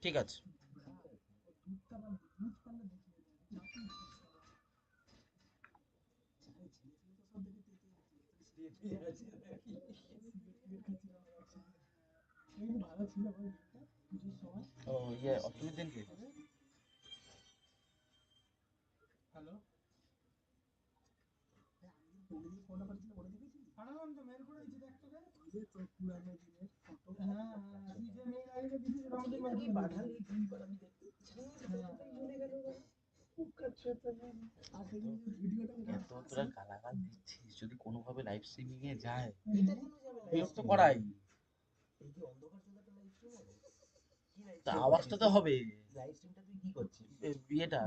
ঠিক আছে। ও ইয়ে অষ্টমীর দিনকে। এত তোরা গালাগাল দিচ্ছিস, যদি কোনোভাবে লাইভ স্ট্রিমিং এ যায় বিরক্ত করাই। তা আওয়াজটা তো হবে। বিয়েটা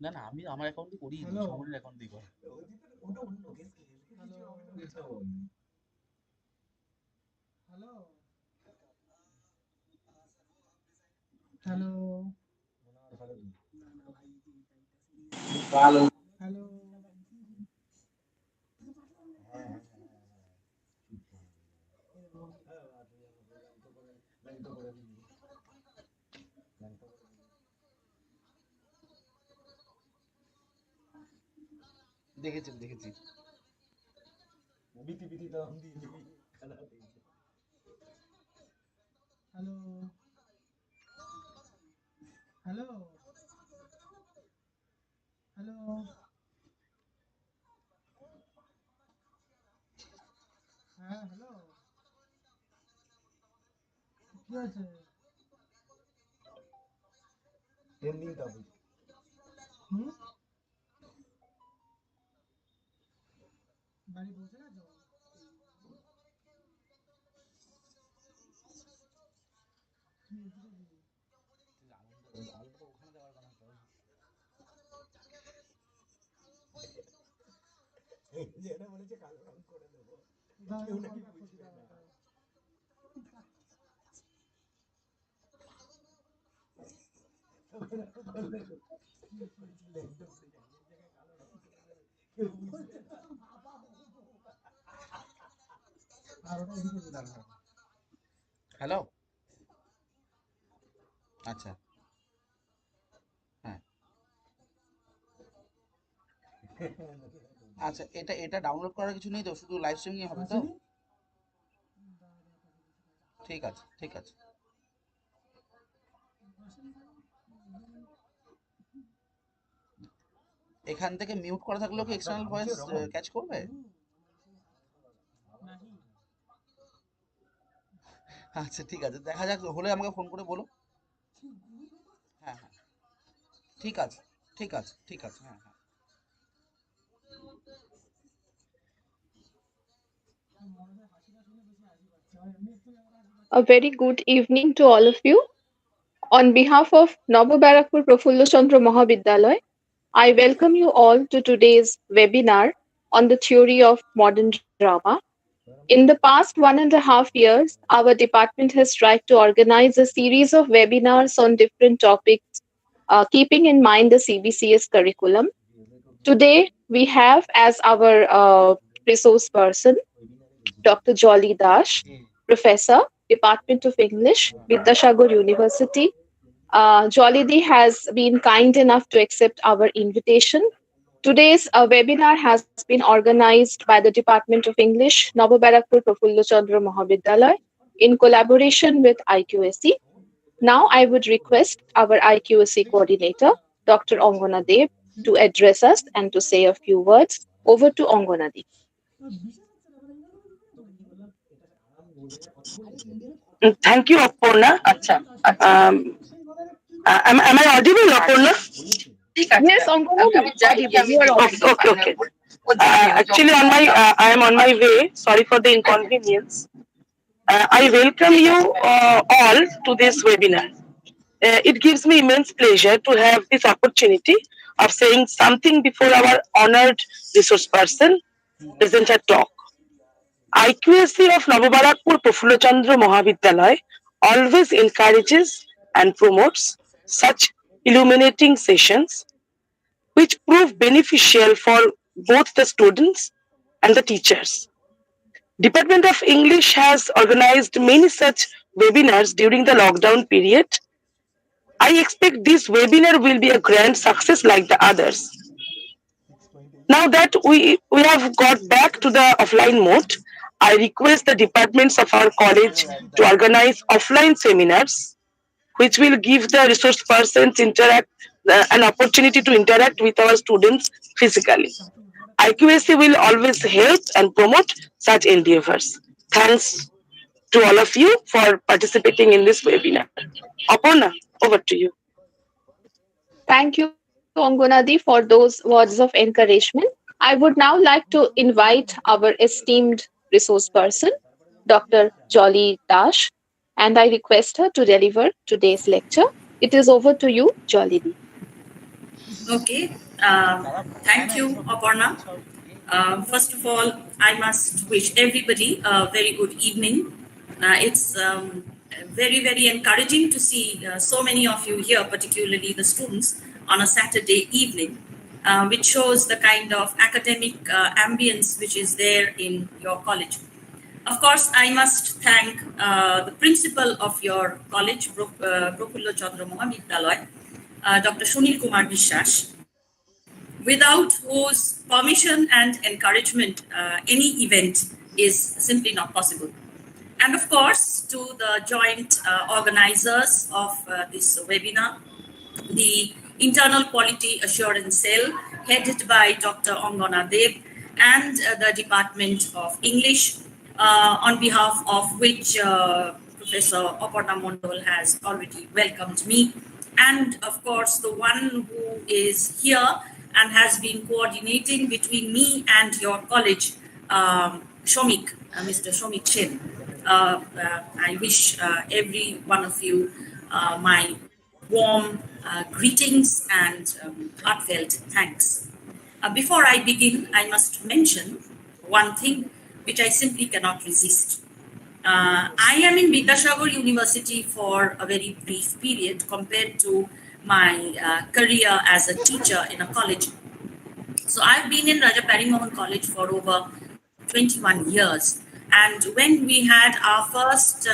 না না, আমি আমার অ্যাকাউন্টে করি, সমরের অ্যাকাউন্টে করি। দেখেছি দেখেছি। হ্যালো। আচ্ছা। হ্যাঁ। আচ্ছা, এটা এটা ডাউনলোড করার কিছু নেই তো, শুধু লাইভ স্ট্রিমিং হবে তো? ঠিক আছে ঠিক আছে। এখান থেকে মিউট করা থাকলেও কি এক্সটার্নাল ভয়েস ক্যাচ করবে? আচ্ছা ঠিক আছে, দেখা যাক, হলে আমাকে ফোন করে বলো। হ্যাঁ হ্যাঁ, ঠিক আছে ঠিক আছে ঠিক আছে, হ্যাঁ হ্যাঁ। A very good evening to all of you. On behalf of Navabarakpur Prafullo Chandra Mahavidyalaya, I welcome you all to today's webinar on the theory of modern drama. In the past 1.5 years, our department has tried to organize a series of webinars on different topics, keeping in mind the CBCS curriculum. Today, we have as our resource person Dr. Jolly Dash, Professor, Department of English, Vidyasagar University. Jolly has been kind enough to accept our invitation. Today's webinar has been organized by the Department of English, Navabarakpur Prafullo Chandra Mahavidyalaya, in collaboration with IQSC. Now, I would request our IQSC coordinator, Dr. Ongana Dev, to address us and to say a few words. Over to Ongana Dev. Thank you, Aparna. Am I audible, Aparna? Yes, Ongana, you are audible. Okay. Actually, I am on my way. Sorry for the inconvenience. I welcome you all to this webinar. It gives me immense pleasure to have this opportunity of saying something before our honored resource person present her talk. IQSC of Navabarakpur Prafulla Chandra Mahavidyalaya always encourages and promotes such illuminating sessions which prove beneficial for both the students and the teachers. Department of English has organized many such webinars during the lockdown period. I expect this webinar will be a grand success like the others. Now that we have got back to the offline mode, I request the departments of our college to organize offline seminars, which will give the resource persons an opportunity to interact with our students physically. IQSC will always help and promote such endeavors. Thanks to all of you for participating in this webinar. Aparna, over to you. Thank you, Angonadi, for those words of encouragement. I would now like to invite our esteemed resource person, Dr. Jolly Dash, and I request her to deliver today's lecture. It is over to you, Jolly Di. Okay, thank you, Aparna. First of all, I must wish everybody a very good evening. It's very, very encouraging to see so many of you here, particularly the students, on a Saturday evening, which shows the kind of academic ambience which is there in your college. Of course, I must thank the principal of your college, Prafulla Chandra Mahavidyalaya, Dr. Sunil Kumar Vishwas, without whose permission and encouragement any event is simply not possible. And of course, to the joint organizers of this webinar, the Internal Quality Assurance Cell, headed by Dr. Angana Deb, and the Department of English, on behalf of which Professor Aparna Mondal has already welcomed me. And of course, the one who is here and has been coordinating between me and your college, Shomik, Mr. Shomik Chen. I wish every one of you my warm greetings and heartfelt thanks. Before I begin, I must mention one thing which I simply cannot resist. I am in Vidyasagar University for a very brief period compared to my career as a teacher in a college. So I've been in Raja Parimohan College for over 21 years. And when we had our first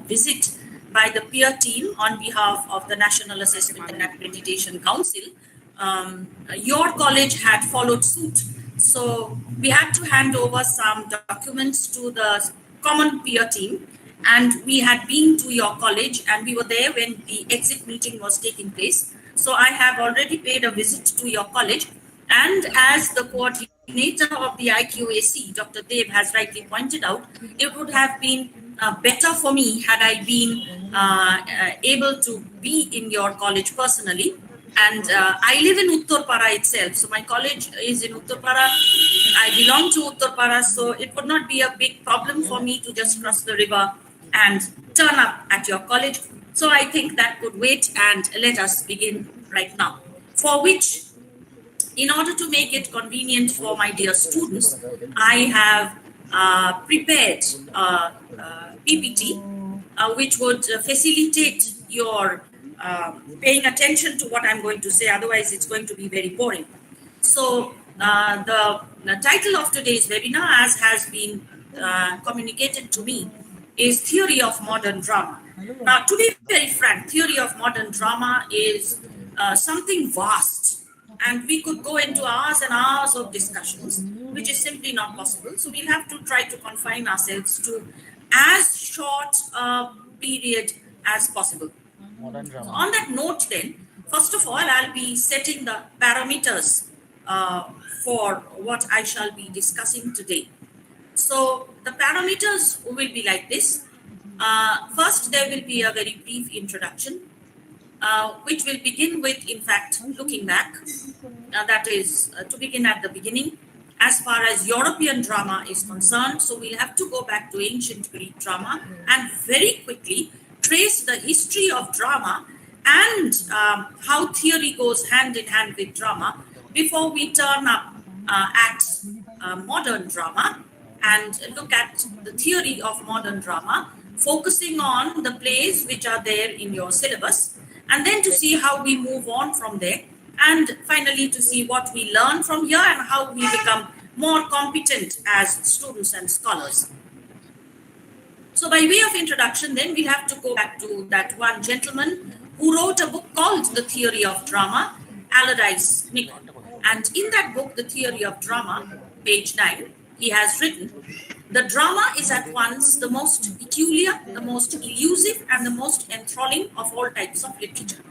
visit by the peer team on behalf of the National Assessment and Accreditation Council, your college had followed suit. So we had to hand over some documents to the common peer team, and we had been to your college and we were there when the exit meeting was taking place. So I have already paid a visit to your college, and as the coordinator of the IQAC, Dr. Dev, has rightly pointed out, it would have been better for me had I been able to be in your college personally. And I live in Uttarpara itself. So my college is in Uttarpara. I belong to Uttarpara. So it would not be a big problem for me to just cross the river and turn up at your college. So I think that could wait, and let us begin right now. For which, in order to make it convenient for my dear students, I have prepared PPT, which would facilitate your paying attention to what I'm going to say. Otherwise, it's going to be very boring. So the title of today's webinar, as has been communicated to me, is Theory of Modern Drama. Now, to be very frank, theory of modern drama is something vast, and we could go into hours and hours of discussions, which is simply not possible. So we'll have to try to confine ourselves to as short a period as possible. On that note, then, first of all, I'll be setting the parameters for what I shall be discussing today. So the parameters will be like this. First, there will be a very brief introduction, which will begin with, in fact, looking back. That is, to begin at the beginning, as far as European drama is concerned. So we'll have to go back to ancient Greek drama and very quickly trace the history of drama and how theory goes hand in hand with drama before we turn up at modern drama. and look at the theory of modern drama, focusing on the plays which are there in your syllabus, and then to see how we move on from there, and finally to see what we learn from here and how we become more competent as students and scholars. So by way of introduction, then we'll have to go back to that one gentleman who wrote a book called The Theory of Drama, Allardyce Nicol. And in that book, The Theory of Drama, page 9, he has written, the drama is at once the most peculiar, the most elusive, and the most enthralling of all types of literature.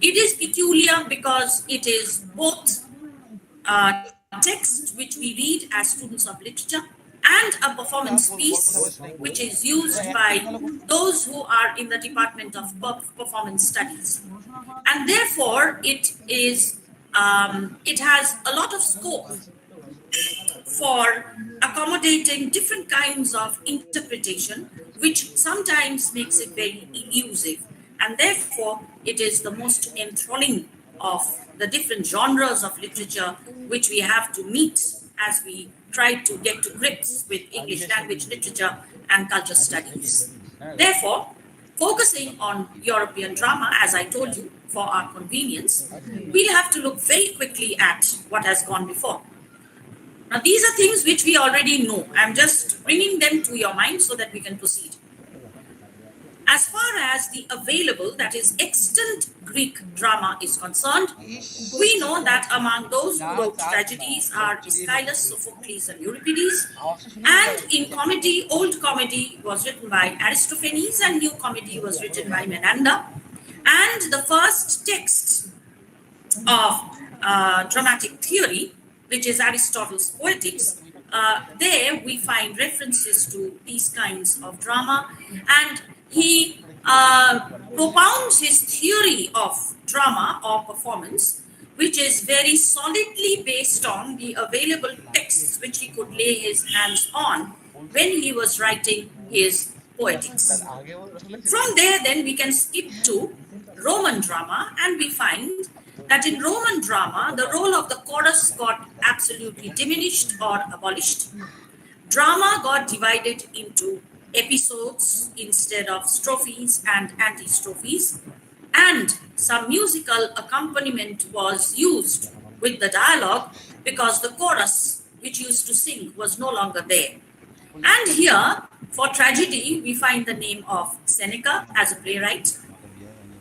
It is peculiar because it is both text which we read as students of literature and a performance piece which is used by those who are in the Department of Performance Studies. And therefore, it has a lot of scope for accommodating different kinds of interpretation, which sometimes makes it very elusive. And therefore, it is the most enthralling of the different genres of literature which we have to meet as we try to get to grips with English language literature and culture studies. Therefore, focusing on European drama, as I told you, for our convenience, we'll have to look very quickly at what has gone before. Now, these are things which we already know. I'm just bringing them to your mind so that we can proceed. As far as the available, that is extant Greek drama is concerned, we know that among those who wrote tragedies are Aeschylus, Sophocles, and Euripides. And in comedy, Old Comedy was written by Aristophanes and New Comedy was written by Menander. And the first text of dramatic theory, which is Aristotle's Poetics, there we find references to these kinds of drama, and he propounds his theory of drama or performance, which is very solidly based on the available texts which he could lay his hands on when he was writing his Poetics. From there, then, we can skip to Roman drama, and we find that in Roman drama, the role of the chorus got absolutely diminished or abolished. Drama got divided into episodes instead of strophes and antistrophes, and some musical accompaniment was used with the dialogue because the chorus, which used to sing, was no longer there. And here, for tragedy, we find the name of Seneca as a playwright,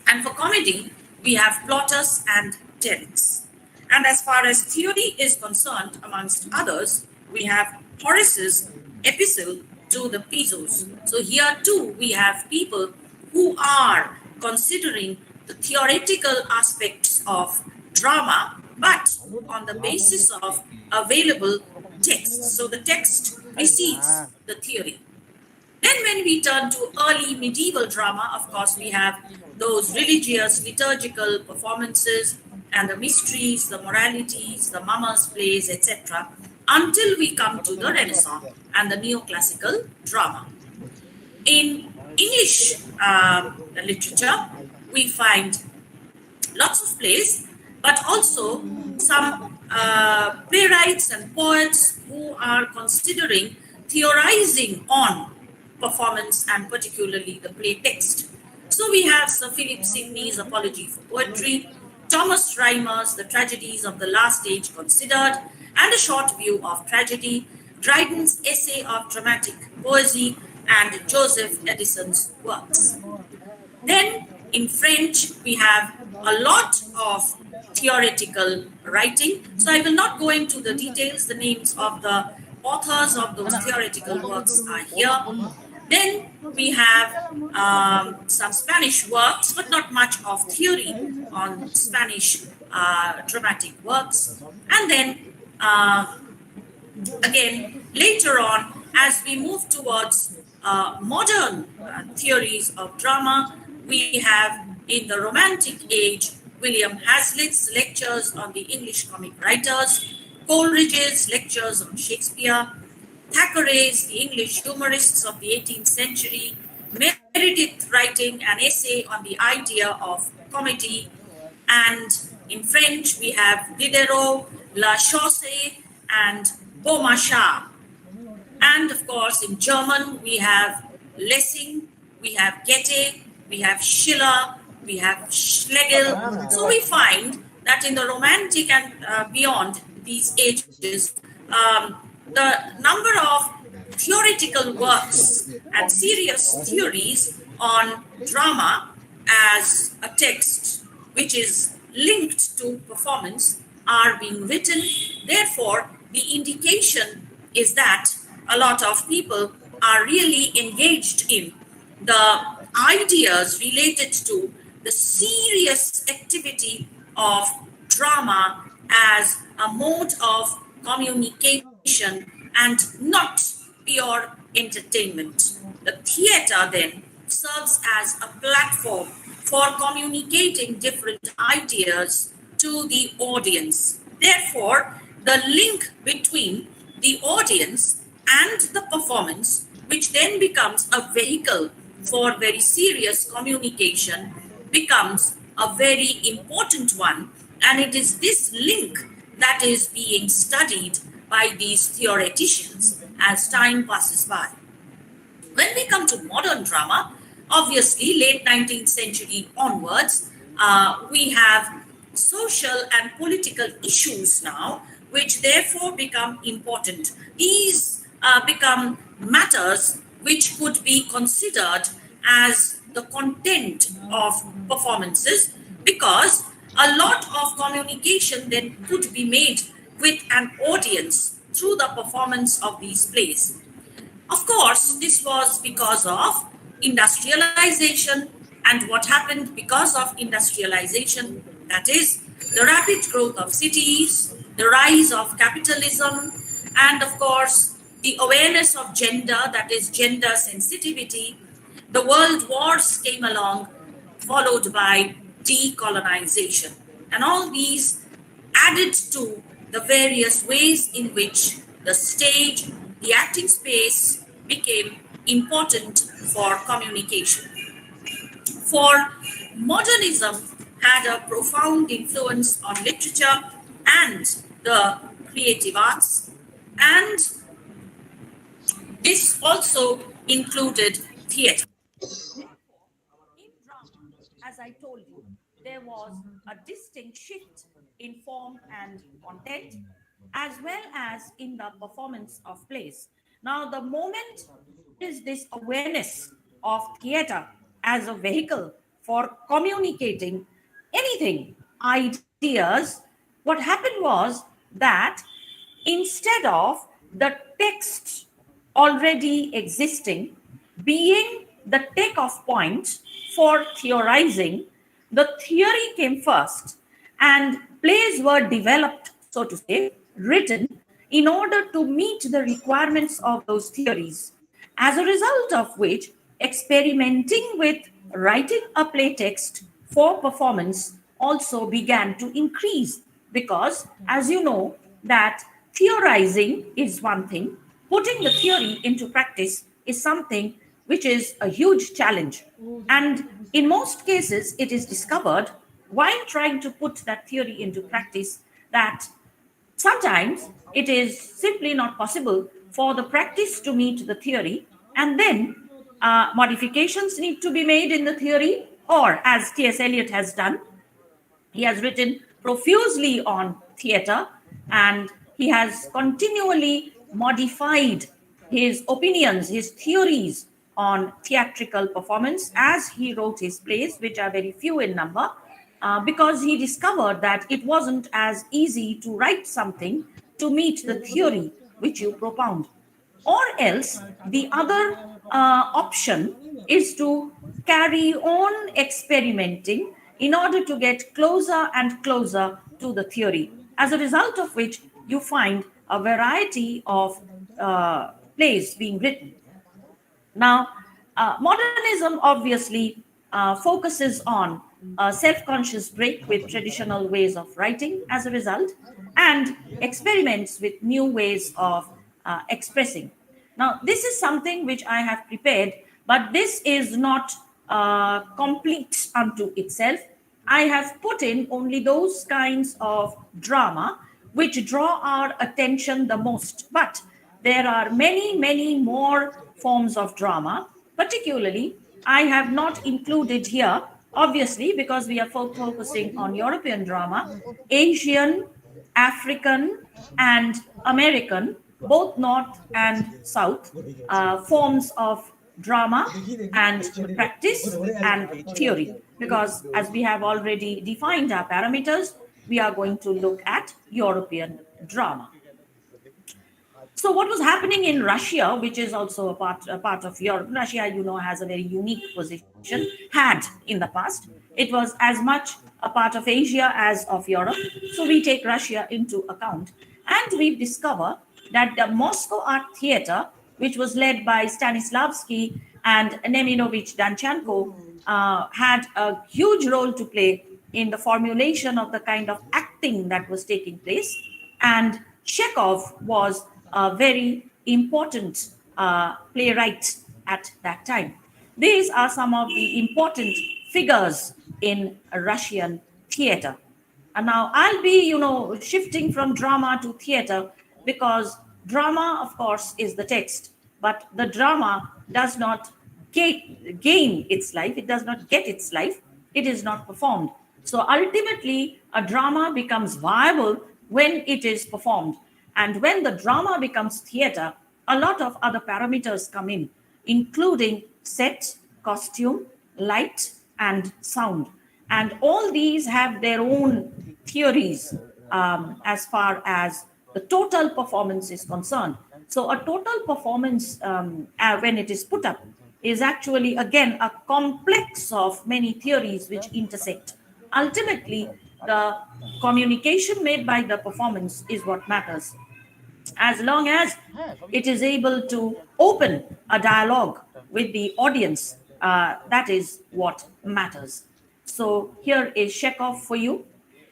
and for comedy, we have Plautus and Terence. And as far as theory is concerned, amongst others, we have Horace's epistle to the Pisos. So here too, we have people who are considering the theoretical aspects of drama, but on the basis of available texts. So the text precedes the theory. Then when we turn to early medieval drama, of course, we have those religious, liturgical performances and the mysteries, the moralities, the mummers' plays, etc., until we come to the Renaissance and the Neoclassical drama. In English literature, we find lots of plays, but also some playwrights and poets who are considering theorizing on performance and particularly the play text. So we have Sir Philip Sidney's Apology for Poetry, Thomas Rymer's The Tragedies of the Last Age Considered, and a short view of tragedy, Dryden's Essay of Dramatic Poesy, and Joseph Edison's works. Then in French, we have a lot of theoretical writing. So I will not go into the details. The names of the authors of those theoretical works are here. Then we have some Spanish works, but not much of theory on Spanish dramatic works. And then again, later on, as we move towards modern theories of drama, we have in the Romantic age, William Hazlitt's lectures on the English comic writers, Coleridge's lectures on Shakespeare, Thackeray's The English Humorists of the 18th Century, Meredith writing an essay on the idea of comedy, and in French we have Diderot, La Chaussée, and Beaumarchais. And of course, in German, we have Lessing, we have Goethe, we have Schiller, we have Schlegel. So we find that in the Romantic and beyond these ages, the number of theoretical works and serious theories on drama as a text which is linked to performance are being written. Therefore, the indication is that a lot of people are really engaged in the ideas related to the serious activity of drama as a mode of communication and not pure entertainment. The theater then serves as a platform for communicating different ideas to the audience. Therefore, the link between the audience and the performance, which then becomes a vehicle for very serious communication, becomes a very important one. And it is this link that is being studied by these theoreticians as time passes by. When we come to modern drama, obviously, late 19th century onwards, we have social and political issues now, which therefore become important. These become matters which could be considered as the content of performances, because a lot of communication then could be made with an audience through the performance of these plays. Of course, this was because of industrialization, and what happened because of industrialization, that is, the rapid growth of cities, the rise of capitalism, and of course, the awareness of gender, that is, gender sensitivity. The world wars came along, followed by decolonization. And all these added to the various ways in which the stage, the acting space became important for communication. For modernism had a profound influence on literature and the creative arts, and this also included theatre. In drama, as I told you, there was a distinct shift in form and content, as well as in the performance of plays. Now, the moment is this awareness of theatre as a vehicle for communicating anything, ideas, what happened was that instead of the text already existing being the takeoff point for theorizing, the theory came first, and plays were developed, so to say, written in order to meet the requirements of those theories. As a result of which, experimenting with writing a play text for performance also began to increase, because, as you know, that theorizing is one thing, putting the theory into practice is something which is a huge challenge. And in most cases, it is discovered while trying to put that theory into practice that sometimes it is simply not possible for the practice to meet the theory, and then modifications need to be made in the theory, or as T.S. Eliot has done, he has written profusely on theatre, and he has continually modified his opinions, his theories on theatrical performance as he wrote his plays, which are very few in number, because he discovered that it wasn't as easy to write something to meet the theory which you propound. Or else, the other option is to carry on experimenting in order to get closer and closer to the theory, as a result of which you find a variety of plays being written. Now, modernism obviously focuses on a self-conscious break with traditional ways of writing as a result, and experiments with new ways of expressing. Now, this is something which I have prepared, but this is not complete unto itself. I have put in only those kinds of drama which draw our attention the most. But there are many, many more forms of drama. Particularly, I have not included here, obviously, because we are focusing on European drama, Asian, African, and American, both North and South, forms of drama and practice and theory. Because as we have already defined our parameters, we are going to look at European drama. So what was happening in Russia, which is also a part of Europe, Russia, has a very unique position, had in the past. It was as much a part of Asia as of Europe. So we take Russia into account. And we discover that the Moscow Art Theater, which was led by Stanislavski and Neminovich Danchenko, had a huge role to play in the formulation of the kind of acting that was taking place. And Chekhov was a very important playwright at that time. These are some of the important figures in Russian theater. And now I'll be, shifting from drama to theater because drama, of course, is the text, but the drama does not gain its life. It does not get its life. It is not performed. So ultimately, a drama becomes viable when it is performed. And when the drama becomes theater, a lot of other parameters come in, including set, costume, light, and sound. And all these have their own theories as far as the total performance is concerned. So a total performance, when it is put up, is actually, again, a complex of many theories which intersect. Ultimately, the communication made by the performance is what matters. As long as it is able to open a dialogue with the audience, that is what matters. So here is Chekhov for you.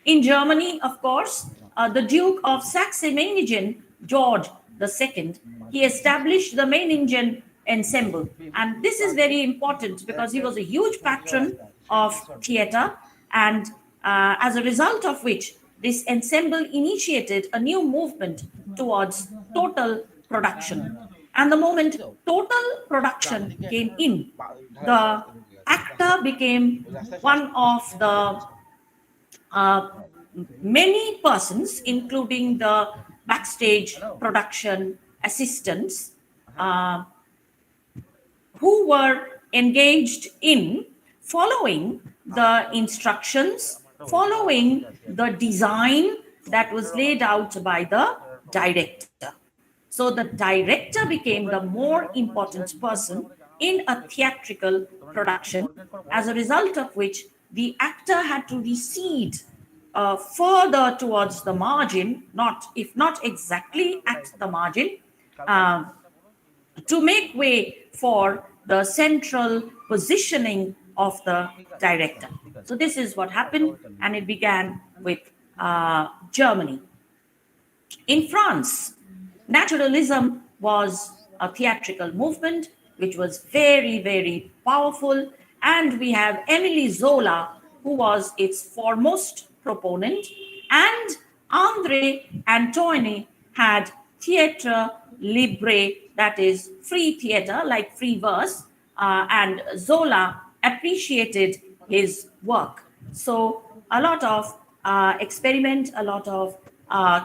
In Germany, of course, the Duke of Saxe-Meiningen, George II, he established the Meiningen ensemble. And this is very important because he was a huge patron of theater, and as a result of which this ensemble initiated a new movement towards total production. And the moment total production came in, the actor became one of the many persons, including the backstage production assistants, who were engaged in following the instructions, following the design that was laid out by the director. So the director became the more important person in a theatrical production, as a result of which the actor had to recede further towards the margin, if not exactly at the margin, to make way for the central positioning of the director. So this is what happened, and it began with Germany. In France, naturalism was a theatrical movement which was very, very powerful, and we have Émile Zola, who was its foremost proponent, and André Antony had theatre libre, that is free theatre, like free verse, and Zola appreciated his work. So a lot of experiment, a lot of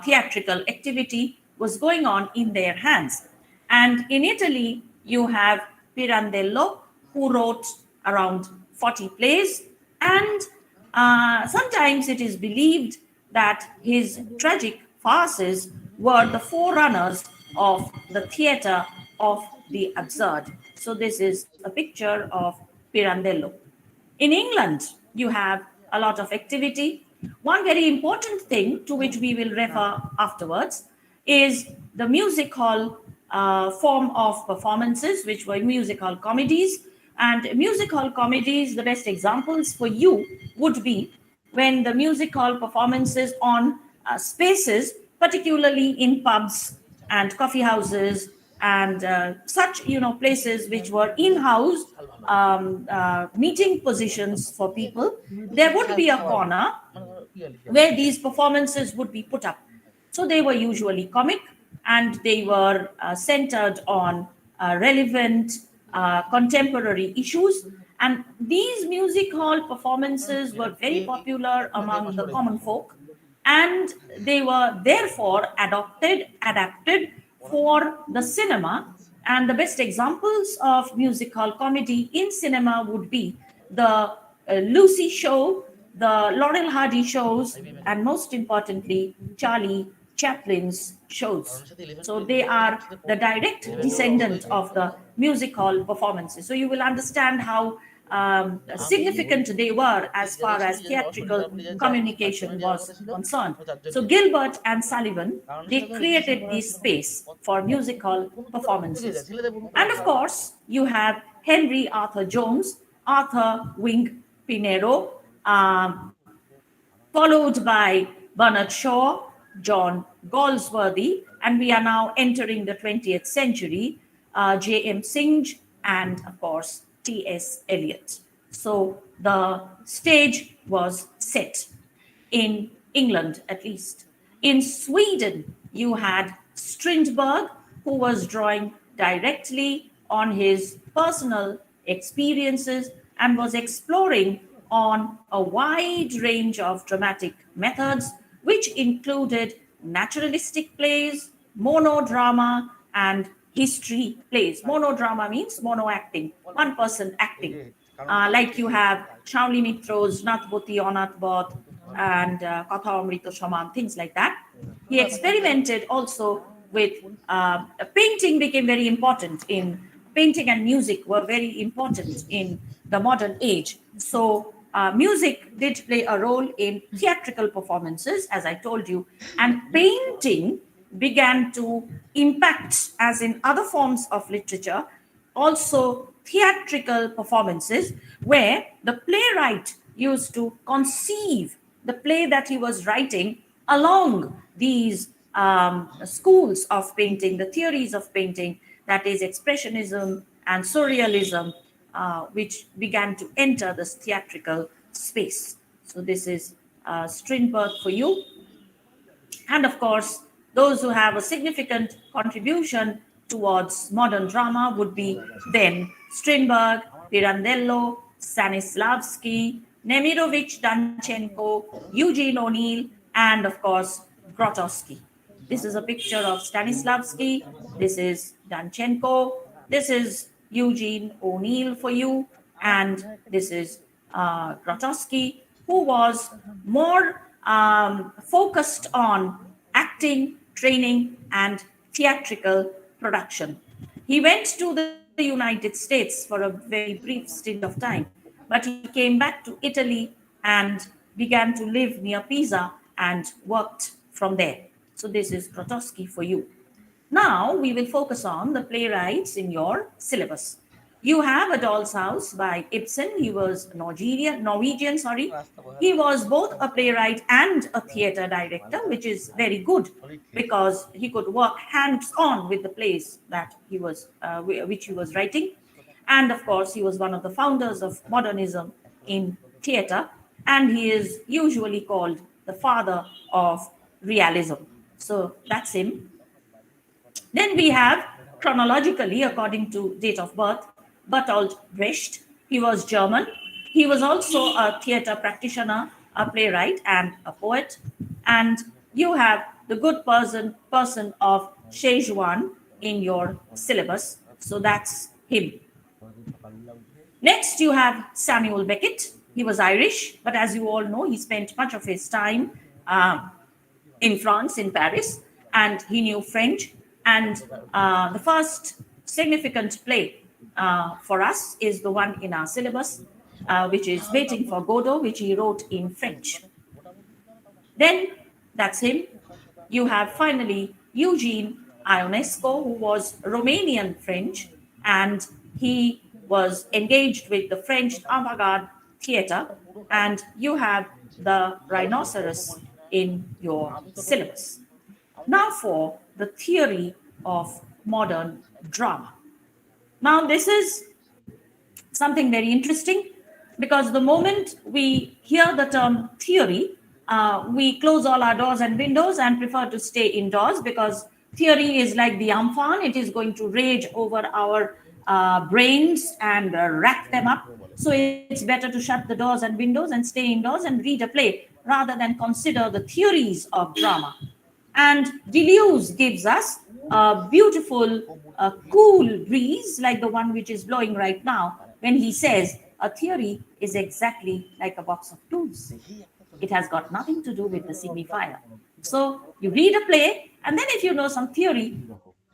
theatrical activity was going on in their hands. And in Italy, you have Pirandello, who wrote around 40 plays, and sometimes it is believed that his tragic farces were the forerunners of the theater of the absurd. So this is a picture of Pirandello. In England, you have a lot of activity. One very important thing to which we will refer afterwards is the music hall form of performances, which were music hall comedies. And music hall comedies, the best examples for you would be when the music hall performances on spaces, particularly in pubs and coffee houses and such places which were in-house meeting positions for people, there would be a corner where these performances would be put up. So they were usually comic, and they were centered on relevant contemporary issues. And these music hall performances were very popular among the common folk, and they were therefore adapted for the cinema. And the best examples of music hall comedy in cinema would be the Lucy show, the Laurel Hardy shows, and most importantly, Charlie Chaplin's shows. So they are the direct descendant of the music hall performances. So you will understand how significant they were as far as theatrical communication was concerned. So Gilbert and Sullivan, they created this space for music hall performances. And of course, you have Henry Arthur Jones, Arthur Wing Pinero, followed by Bernard Shaw, John Galsworthy, and we are now entering the 20th century, J.M. Synge, and of course, T.S. Eliot. So the stage was set in England, at least. In Sweden, you had Strindberg, who was drawing directly on his personal experiences and was exploring on a wide range of dramatic methods, which included naturalistic plays, monodrama, and history plays. Monodrama means mono acting, one person acting. Like you have Shauli Mitro's Nathboti Onathbot and Katha Amrita Shaman, things like that. He experimented also with painting, became very important in painting, and music were very important in the modern age. So music did play a role in theatrical performances, as I told you, and painting began to impact, as in other forms of literature, also theatrical performances, where the playwright used to conceive the play that he was writing along these schools of painting, the theories of painting, that is expressionism and surrealism, which began to enter this theatrical space. So this is Strindberg for you. And of course, those who have a significant contribution towards modern drama would be then Strindberg, Pirandello, Stanislavski, Nemirovich Danchenko, Eugene O'Neill, and of course, Grotowski. This is a picture of Stanislavski. This is Danchenko. This is Eugene O'Neill for you. And this is Grotowski, who was more focused on acting, training, and theatrical production. He went to the United States for a very brief stint of time, but he came back to Italy and began to live near Pisa and worked from there. So this is Grotowski for you. Now we will focus on the playwrights in your syllabus. You have A Doll's House by Ibsen. He was Norwegian. He was both a playwright and a theater director, which is very good because he could work hands-on with the plays that he was, which he was writing. And of course, he was one of the founders of modernism in theater, and he is usually called the father of realism. So that's him. Then we have, chronologically, according to date of birth, Bertolt Brecht. He was German. He was also a theater practitioner, a playwright, and a poet. And you have the good person of Szechuan in your syllabus. So that's him. Next, you have Samuel Beckett. He was Irish, but as you all know, he spent much of his time in France, in Paris, and he knew French. And the first significant play for us is the one in our syllabus, which is Waiting for Godot, which he wrote in French. Then, that's him. You have finally Eugene Ionesco, who was Romanian French, and he was engaged with the French avant-garde theater, and you have the rhinoceros in your syllabus. Now for the theory of modern drama. Now this is something very interesting because the moment we hear the term theory, we close all our doors and windows and prefer to stay indoors because Theory is like the amphan, it is going to rage over our brains and rack them up. So it's better to shut the doors and windows and stay indoors and read a play rather than consider the theories of drama. And Deleuze gives us a beautiful, cool breeze like the one which is blowing right now when he says a theory is exactly like a box of tools. It has got nothing to do with the signifier. So you read a play, and then if you know some theory,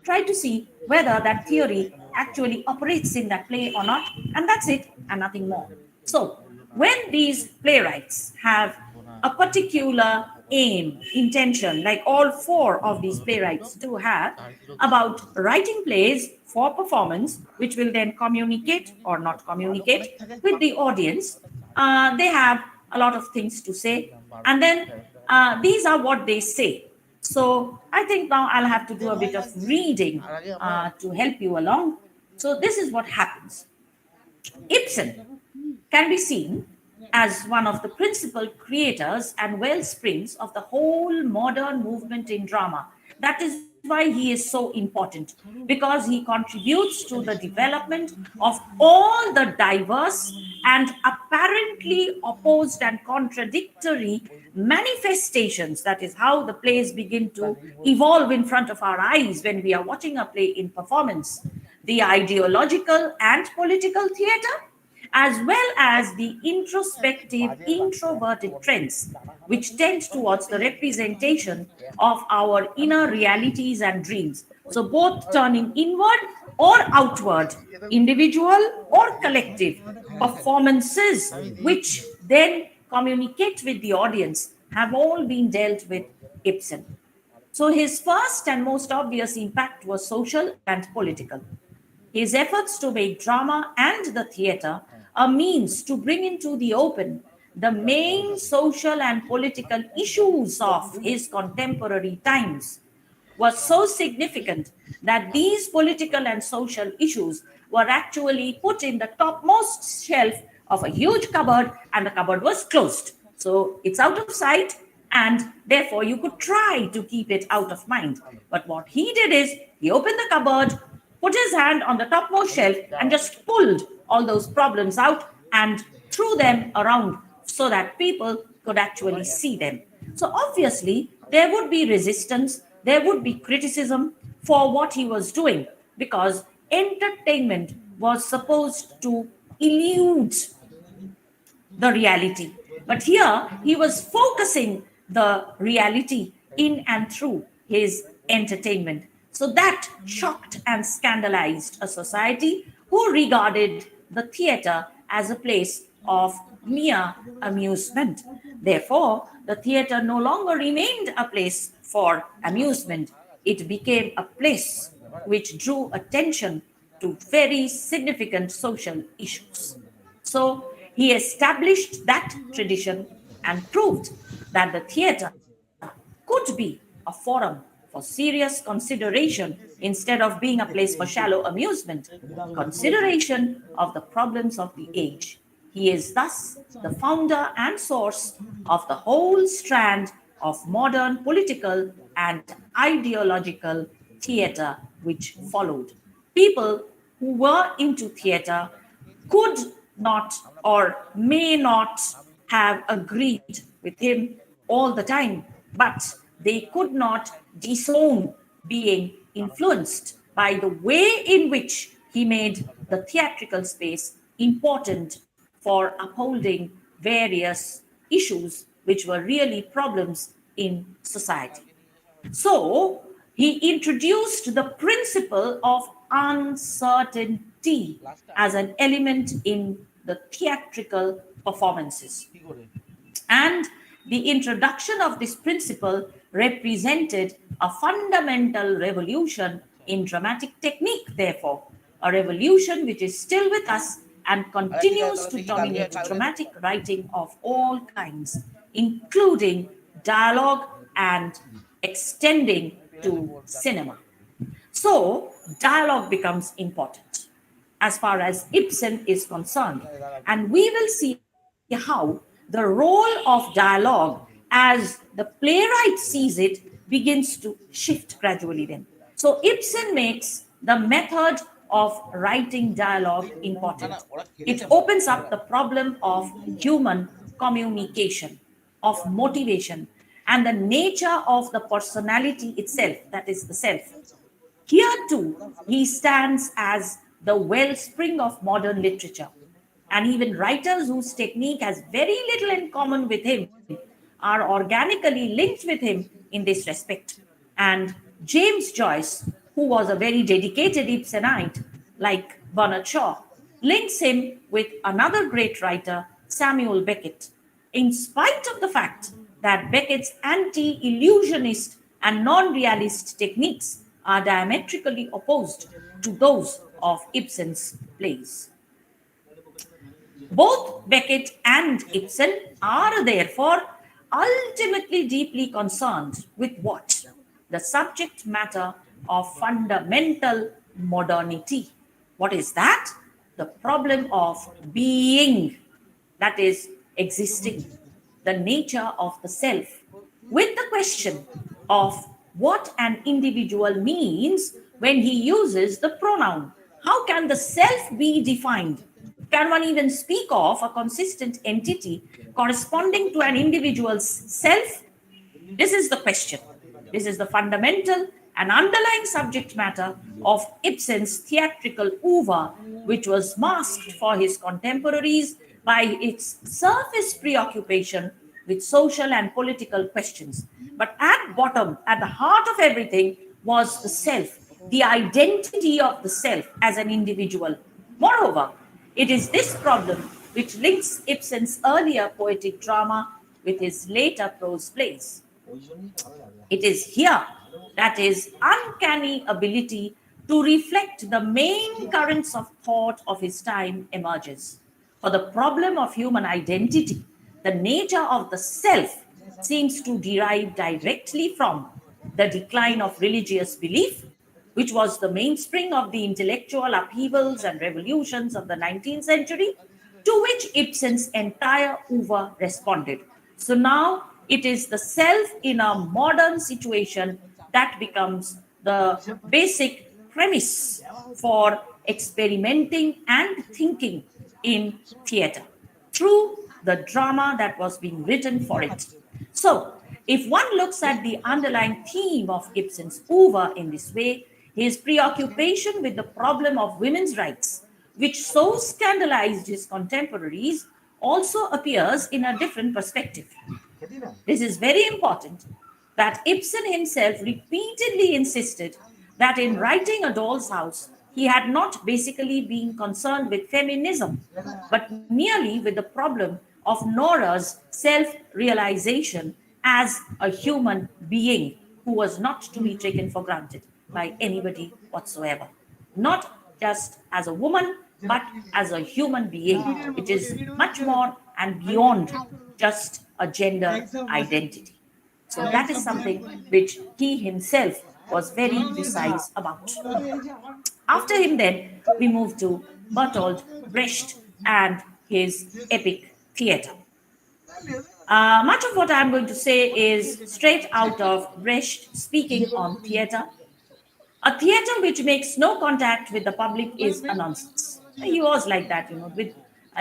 try to see whether that theory actually operates in that play or not, and that's it, and nothing more. So when these playwrights have a particular aim, intention, like all four of these playwrights do have, about writing plays for performance, which will then communicate or not communicate with the audience, they have a lot of things to say. And then these are what they say. So I think now I'll have to do a bit of reading to help you along. So this is what happens. Ibsen can be seen as one of the principal creators and well springs of the whole modern movement in drama. That is why he is so important, because he contributes to the development of all the diverse and apparently opposed and contradictory manifestations. That is how the plays begin to evolve in front of our eyes when we are watching a play in performance. The ideological and political theater, as well as the introspective, introverted trends, which tend towards the representation of our inner realities and dreams. So, both turning inward or outward, individual or collective, performances which then communicate with the audience have all been dealt with Ibsen. So, his first and most obvious impact was social and political. His efforts to make drama and the theatre a means to bring into the open the main social and political issues of his contemporary times was so significant that these political and social issues were actually put in the topmost shelf of a huge cupboard, and the cupboard was closed. So it's out of sight, and therefore you could try to keep it out of mind. But what he did is he opened the cupboard, put his hand on the topmost shelf, and just pulled all those problems out and threw them around so that people could actually see them. So obviously, there would be resistance, there would be criticism for what he was doing, because entertainment was supposed to elude the reality. But here he was focusing the reality in and through his entertainment. So that shocked and scandalized a society who regarded the theatre as a place of mere amusement. Therefore, the theatre no longer remained a place for amusement. It became a place which drew attention to very significant social issues. So he established that tradition and proved that the theatre could be a forum for serious consideration instead of being a place for shallow amusement, consideration of the problems of the age. He is thus the founder and source of the whole strand of modern political and ideological theatre which followed. People who were into theatre could not or may not have agreed with him all the time, but they could not disown being influenced by the way in which he made the theatrical space important for upholding various issues which were really problems in society. So he introduced the principle of uncertainty as an element in the theatrical performances. And the introduction of this principle represented a fundamental revolution in dramatic technique, therefore, a revolution which is still with us and continues to dominate dramatic writing of all kinds, including dialogue and extending to cinema. So, dialogue becomes important as far as Ibsen is concerned. And we will see how the role of dialogue as the playwright sees it begins to shift gradually then. So Ibsen makes the method of writing dialogue important. It opens up the problem of human communication, of motivation, and the nature of the personality itself, that is the self. Here too, he stands as the wellspring of modern literature. And even writers whose technique has very little in common with him are organically linked with him in this respect. And James Joyce, who was a very dedicated Ibsenite, like Bernard Shaw, links him with another great writer, Samuel Beckett, in spite of the fact that Beckett's anti illusionist and non realist techniques are diametrically opposed to those of Ibsen's plays. Both Beckett and Ibsen are therefore ultimately deeply concerned with what? The subject matter of fundamental modernity. What is that? The problem of being, that is, existing, the nature of the self, with the question of what an individual means when he uses the pronoun. How can the self be defined? Can one even speak of a consistent entity corresponding to an individual's self? This is the question. This is the fundamental and underlying subject matter of Ibsen's theatrical oeuvre, which was masked for his contemporaries by its surface preoccupation with social and political questions. But at bottom, at the heart of everything, was the self, the identity of the self as an individual. Moreover, it is this problem which links Ibsen's earlier poetic drama with his later prose plays. It is here that his uncanny ability to reflect the main currents of thought of his time emerges. For the problem of human identity, the nature of the self seems to derive directly from the decline of religious belief, which was the mainspring of the intellectual upheavals and revolutions of the 19th century, to which Ibsen's entire oeuvre responded. So now it is the self in a modern situation that becomes the basic premise for experimenting and thinking in theater through the drama that was being written for it. So, if one looks at the underlying theme of Ibsen's oeuvre in this way, his preoccupation with the problem of women's rights, which so scandalized his contemporaries, also appears in a different perspective. This is very important that Ibsen himself repeatedly insisted that in writing A Doll's House, he had not basically been concerned with feminism, but merely with the problem of Nora's self realization as a human being who was not to be taken for granted by anybody whatsoever. Not just as a woman, but as a human being. It is much more and beyond just a gender identity. So that is something which he himself was very precise about. After him, then, we move to Bertolt Brecht and his epic theater. Much of what I'm going to say is straight out of Brecht speaking on theater. A theater which makes no contact with the public is a nonsense. He was like that, with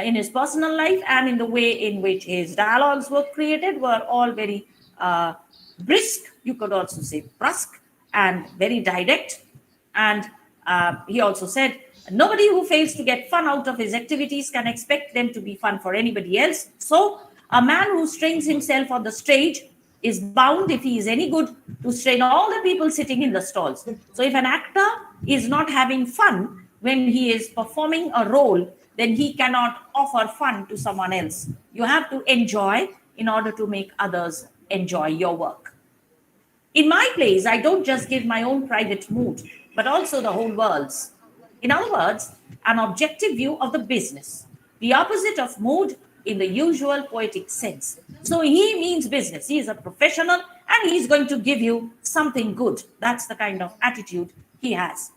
in his personal life and in the way in which his dialogues were created were all very brisk. You could also say brusque and very direct. And he also said, nobody who fails to get fun out of his activities can expect them to be fun for anybody else. So, a man who strains himself on the stage is bound, if he is any good, to strain all the people sitting in the stalls. So, if an actor is not having fun when he is performing a role, then he cannot offer fun to someone else. You have to enjoy in order to make others enjoy your work. In my plays, I don't just give my own private mood, but also the whole world's. In other words, an objective view of the business, the opposite of mood in the usual poetic sense. So he means business. He is a professional and he's going to give you something good. That's the kind of attitude he has.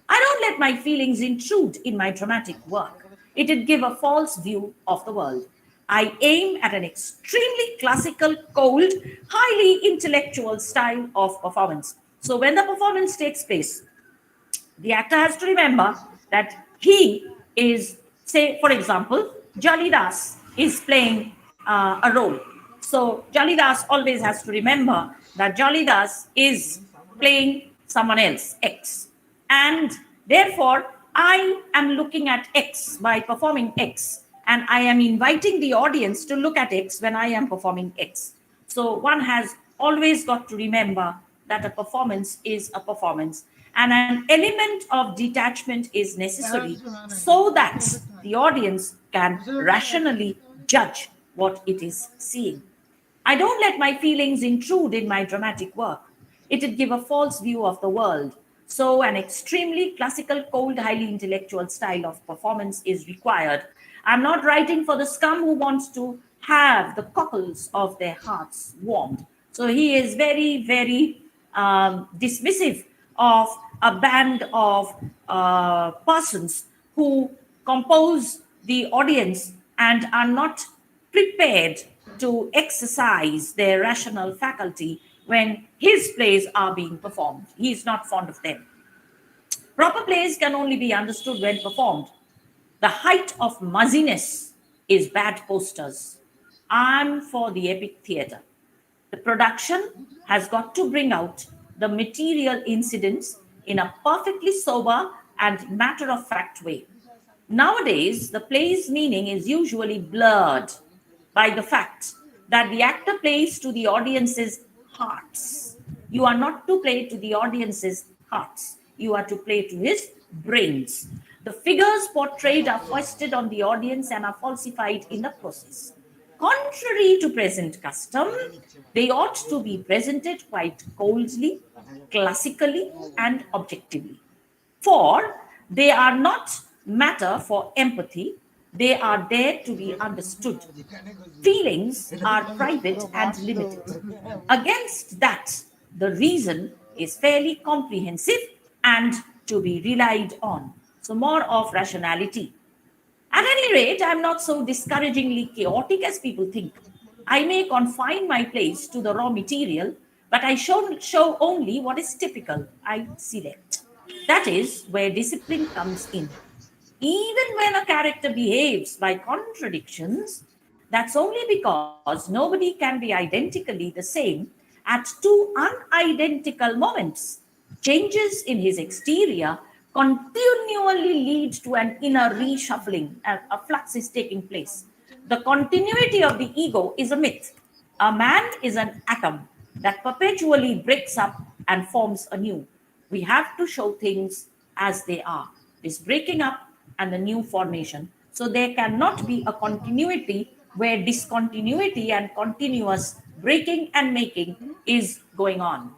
I don't let my feelings intrude in my dramatic work. It'd give a false view of the world. I aim at an extremely classical, cold, highly intellectual style of performance. So when the performance takes place, the actor has to remember that he is, say, for example, Jalidas is playing a role. So Jalidas always has to remember that Jalidas is playing someone else, X. And therefore, I am looking at X by performing X. And I am inviting the audience to look at X when I am performing X. So one has always got to remember that a performance is a performance. And an element of detachment is necessary so that the audience can rationally judge what it is seeing. I don't let my feelings intrude in my dramatic work. It'd give a false view of the world. So, an extremely classical, cold, highly intellectual style of performance is required. I'm not writing for the scum who wants to have the cockles of their hearts warmed. So, he is very, very dismissive of a band of persons who compose the audience and are not prepared to exercise their rational faculty when his plays are being performed. He is not fond of them. Proper plays can only be understood when performed. The height of muzziness is bad posters. I'm for the epic theatre. The production has got to bring out the material incidents in a perfectly sober and matter of fact way. Nowadays, the play's meaning is usually blurred by the fact that the actor plays to the audience's hearts. You are not to play to the audience's hearts, you are to play to his brains. The figures portrayed are foisted on the audience and are falsified in the process. Contrary to present custom, they ought to be presented quite coldly, classically, and objectively. For they are not matter for empathy, they are there to be understood. Feelings are private and limited. Against that, the reason is fairly comprehensive and to be relied on. So, more of rationality. At any rate, I'm not so discouragingly chaotic as people think. I may confine my plays to the raw material, but I show only what is typical. I select. That is where discipline comes in. Even when a character behaves by contradictions, that's only because nobody can be identically the same at two unidentical moments. Changes in his exterior continually lead to an inner reshuffling, a flux is taking place. The continuity of the ego is a myth. A man is an atom that perpetually breaks up and forms anew. We have to show things as they are, this breaking up and the new formation. So there cannot be a continuity where discontinuity and continuous breaking and making is going on.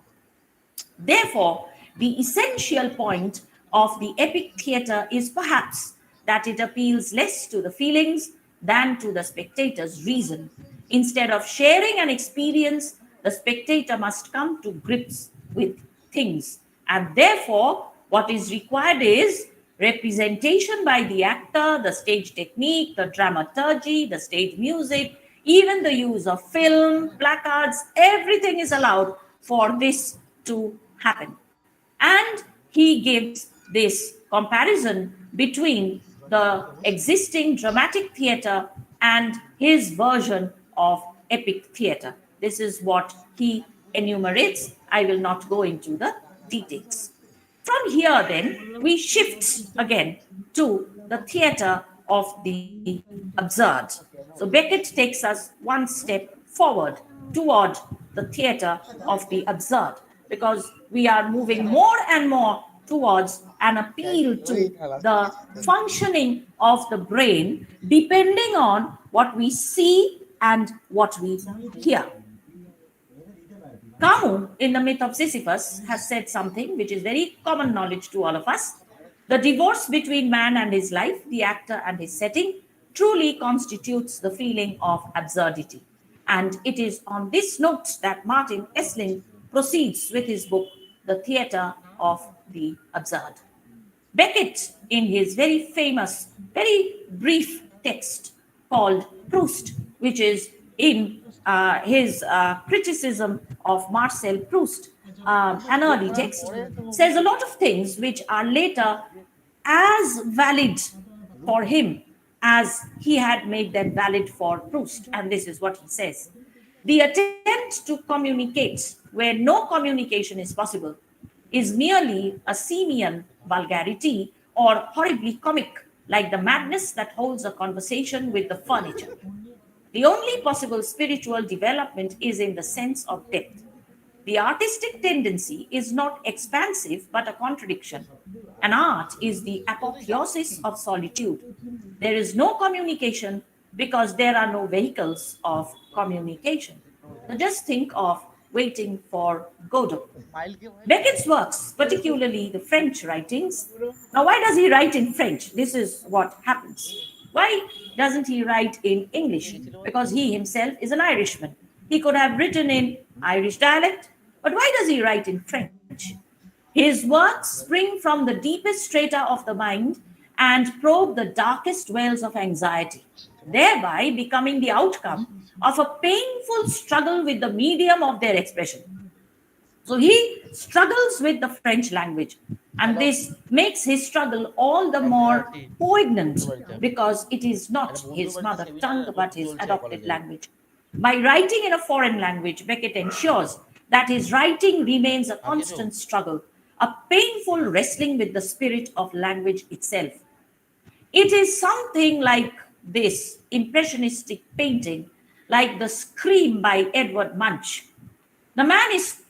Therefore, the essential point of the epic theatre is perhaps that it appeals less to the feelings than to the spectator's reason. Instead of sharing an experience, the spectator must come to grips with things. And therefore, what is required is representation by the actor, the stage technique, the dramaturgy, the stage music, even the use of film, placards, everything is allowed for this to happen. And he gives this comparison between the existing dramatic theatre and his version of epic theatre. This is what he enumerates. I will not go into the details. From here, then, we shift again to the theatre of the absurd. So Beckett takes us one step forward toward the theatre of the absurd because we are moving more and more towards an appeal to the functioning of the brain depending on what we see and what we hear. Camus, in the myth of Sisyphus, has said something which is very common knowledge to all of us. The divorce between man and his life, the actor and his setting, truly constitutes the feeling of absurdity. And it is on this note that Martin Esslin proceeds with his book, The Theatre of the Absurd. Beckett, in his very famous, very brief text called Proust, which is in his criticism of Marcel Proust, an early text, says a lot of things which are later as valid for him as he had made them valid for Proust. And this is what he says: the attempt to communicate where no communication is possible is merely a simian vulgarity or horribly comic, like the madness that holds a conversation with the furniture. The only possible spiritual development is in the sense of depth. The artistic tendency is not expansive but a contradiction. An art is the apotheosis of solitude. There is no communication because there are no vehicles of communication. Now just think of waiting for Godot. Beckett's works, particularly the French writings. Now, why does he write in French? This is what happens. Why doesn't he write in English? Because he himself is an Irishman. He could have written in Irish dialect, but why does he write in French? His works spring from the deepest strata of the mind and probe the darkest wells of anxiety, thereby becoming the outcome of a painful struggle with the medium of their expression. So he struggles with the French language, and this makes his struggle all the more poignant because it is not his mother tongue but his adopted language. By writing in a foreign language, Beckett ensures that his writing remains a constant struggle, a painful wrestling with the spirit of language itself. It is something like this impressionistic painting, like the Scream by Edward Munch. The man is,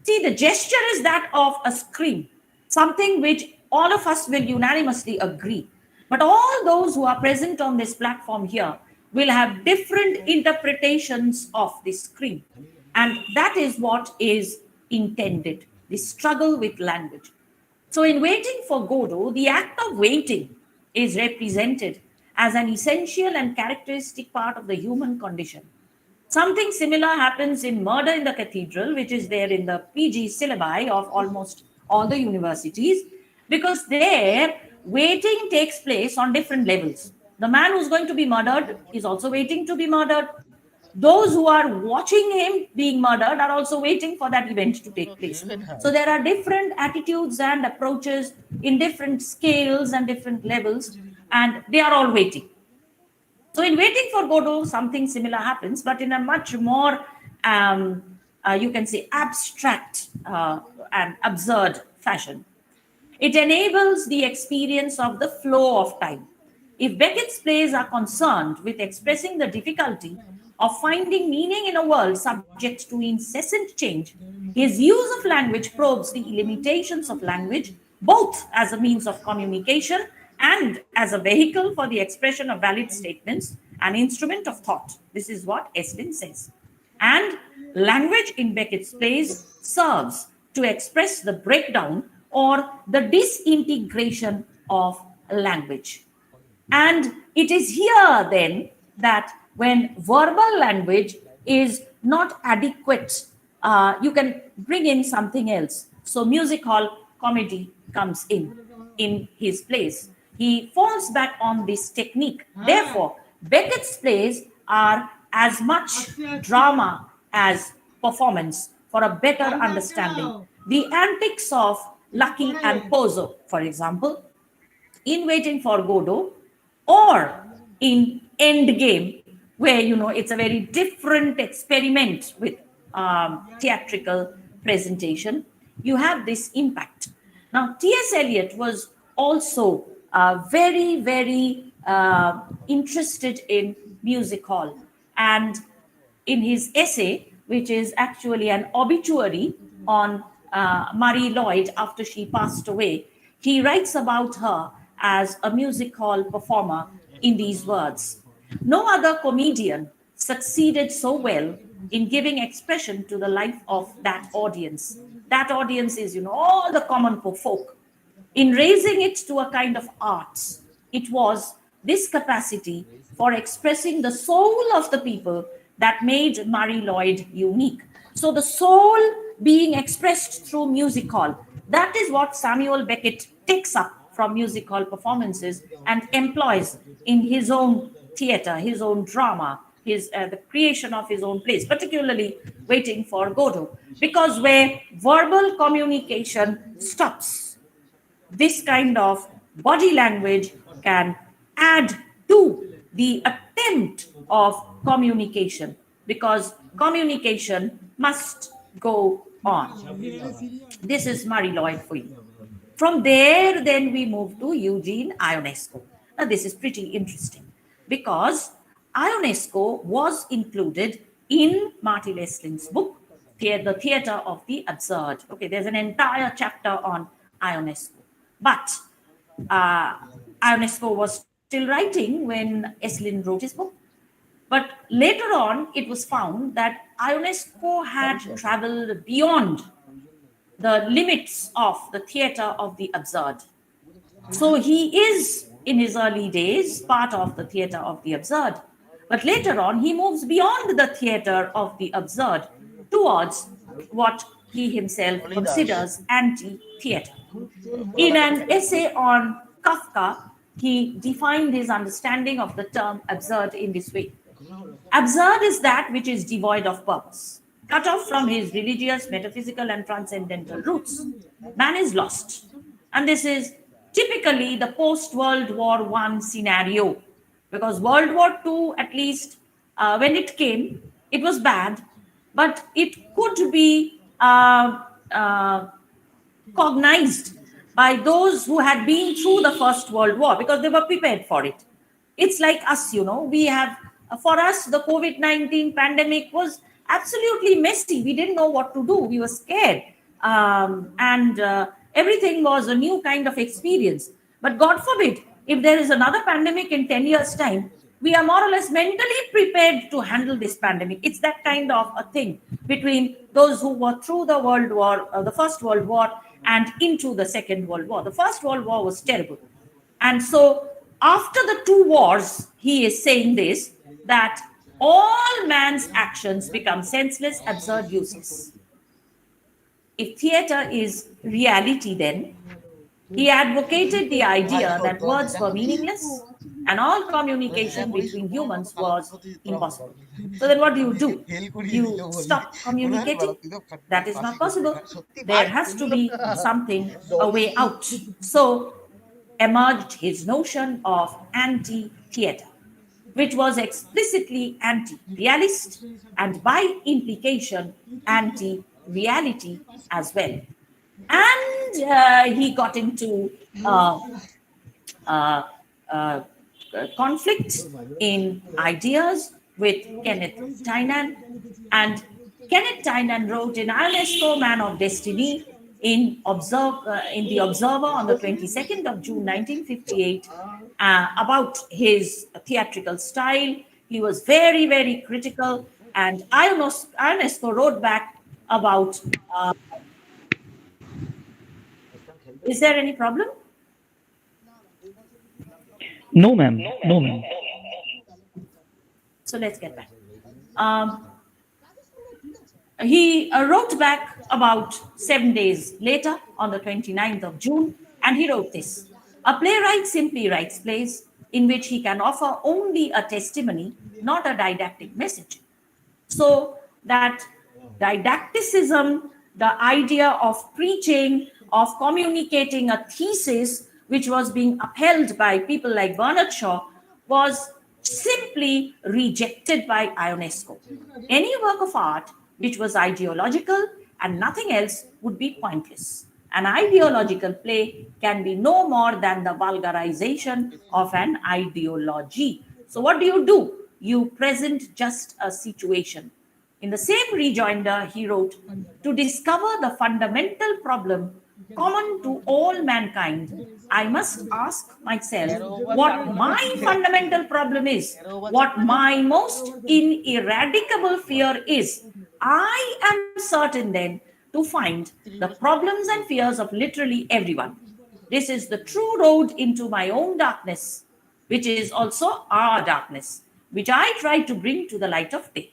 see, the gesture is that of a scream, something which all of us will unanimously agree. But all those who are present on this platform here will have different interpretations of this scream. And that is what is intended, the struggle with language. So in Waiting for Godot, the act of waiting is represented as an essential and characteristic part of the human condition. Something similar happens in Murder in the Cathedral, which is there in the PG syllabi of almost all the universities, because there waiting takes place on different levels. The man who's going to be murdered is also waiting to be murdered. Those who are watching him being murdered are also waiting for that event to take place. So there are different attitudes and approaches in different scales and different levels, and they are all waiting. So in Waiting for Godot, something similar happens, but in a much more, you can say, abstract and absurd fashion. It enables the experience of the flow of time. If Beckett's plays are concerned with expressing the difficulty of finding meaning in a world subject to incessant change, his use of language probes the limitations of language, both as a means of communication and as a vehicle for the expression of valid statements, an instrument of thought. This is what Estlin says. And language in Beckett's plays serves to express the breakdown or the disintegration of language. And it is here then that when verbal language is not adequate, you can bring in something else. So music hall comedy comes in his plays. He falls back on this technique. Therefore, Beckett's plays are as much drama as performance for a better understanding. The antics of Lucky and Pozo, for example, in Waiting for Godot, or in Endgame, where it's a very different experiment with theatrical presentation, you have this impact. Now, T.S. Eliot was also very, very interested in music hall. And in his essay, which is actually an obituary on Marie Lloyd after she passed away, he writes about her as a music hall performer in these words: "No other comedian succeeded so well in giving expression to the life of that audience." That audience is, all the common folk. In raising it to a kind of arts, it was this capacity for expressing the soul of the people that made Marie Lloyd unique. So the soul being expressed through music hall, that is what Samuel Beckett takes up from music hall performances and employs in his own theater, his own drama, the creation of his own plays, particularly Waiting for Godot, because where verbal communication stops, this kind of body language can add to the attempt of communication, because communication must go on. This is Marie Lloyd for you. From there, then we move to Eugene Ionesco. Now, this is pretty interesting because Ionesco was included in Marty Lesling's book, The Theatre of the Absurd. Okay, there's an entire chapter on Ionesco. But Ionesco was still writing when Estlin wrote his book. But later on, it was found that Ionesco had traveled beyond the limits of the theatre of the absurd. So he is, in his early days, part of the theatre of the absurd. But later on, he moves beyond the theatre of the absurd towards what he himself considers anti-theatre. In an essay on Kafka, he defined his understanding of the term absurd in this way. Absurd is that which is devoid of purpose. Cut off from his religious, metaphysical, and transcendental roots, man is lost. And this is typically the post-World War I scenario, because World War II, at least when it came, it was bad, but it could be cognized by those who had been through the First World War because they were prepared for it. It's like us, we have, for us, the COVID-19 pandemic was absolutely messy. We didn't know what to do. We were scared. And everything was a new kind of experience. But God forbid, if there is another pandemic in 10 years' time, we are more or less mentally prepared to handle this pandemic. It's that kind of a thing between those who were through the World War, the First World War, and into the Second World War. The First World War was terrible. And so after the two wars, he is saying this, that all man's actions become senseless, absurd, useless. If theatre is reality, then he advocated the idea that words were meaningless and all communication between humans was impossible. So then what do? You stop communicating? That is not possible. There has to be something, a way out. So emerged his notion of anti-theatre, which was explicitly anti-realist and by implication anti-reality as well. And he got into conflict in ideas with Kenneth Tynan. And Kenneth Tynan wrote in Ionesco, Man of Destiny, in the Observer on the 22nd of June 1958 about his theatrical style. He was very, very critical, and Ionesco wrote back about. Is there any problem? No, ma'am. No, ma'am. So let's get back. He wrote back about 7 days later on the 29th of June, and he wrote this. A playwright simply writes plays in which he can offer only a testimony, not a didactic message. So that didacticism, the idea of preaching, of communicating a thesis, which was being upheld by people like Bernard Shaw, was simply rejected by Ionesco. Any work of art which was ideological and nothing else would be pointless. An ideological play can be no more than the vulgarization of an ideology. So what do? You present just a situation. In the same rejoinder, he wrote, to discover the fundamental problem common to all mankind, I must ask myself what my fundamental problem is, what my most ineradicable fear is. I am certain then to find the problems and fears of literally everyone. This is the true road into my own darkness, which is also our darkness, which I try to bring to the light of day.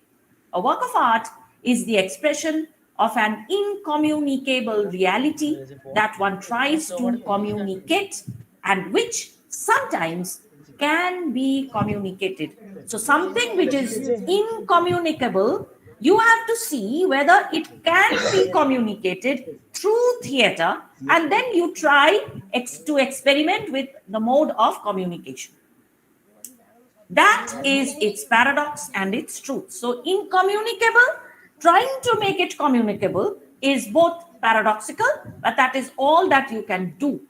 A work of art is the expression of an incommunicable reality that one tries to communicate and which sometimes can be communicated. So something which is incommunicable, you have to see whether it can be communicated through theater, and then you try to experiment with the mode of communication. That is its paradox and its truth. So incommunicable, trying to make it communicable is both paradoxical, but that is all that you can do.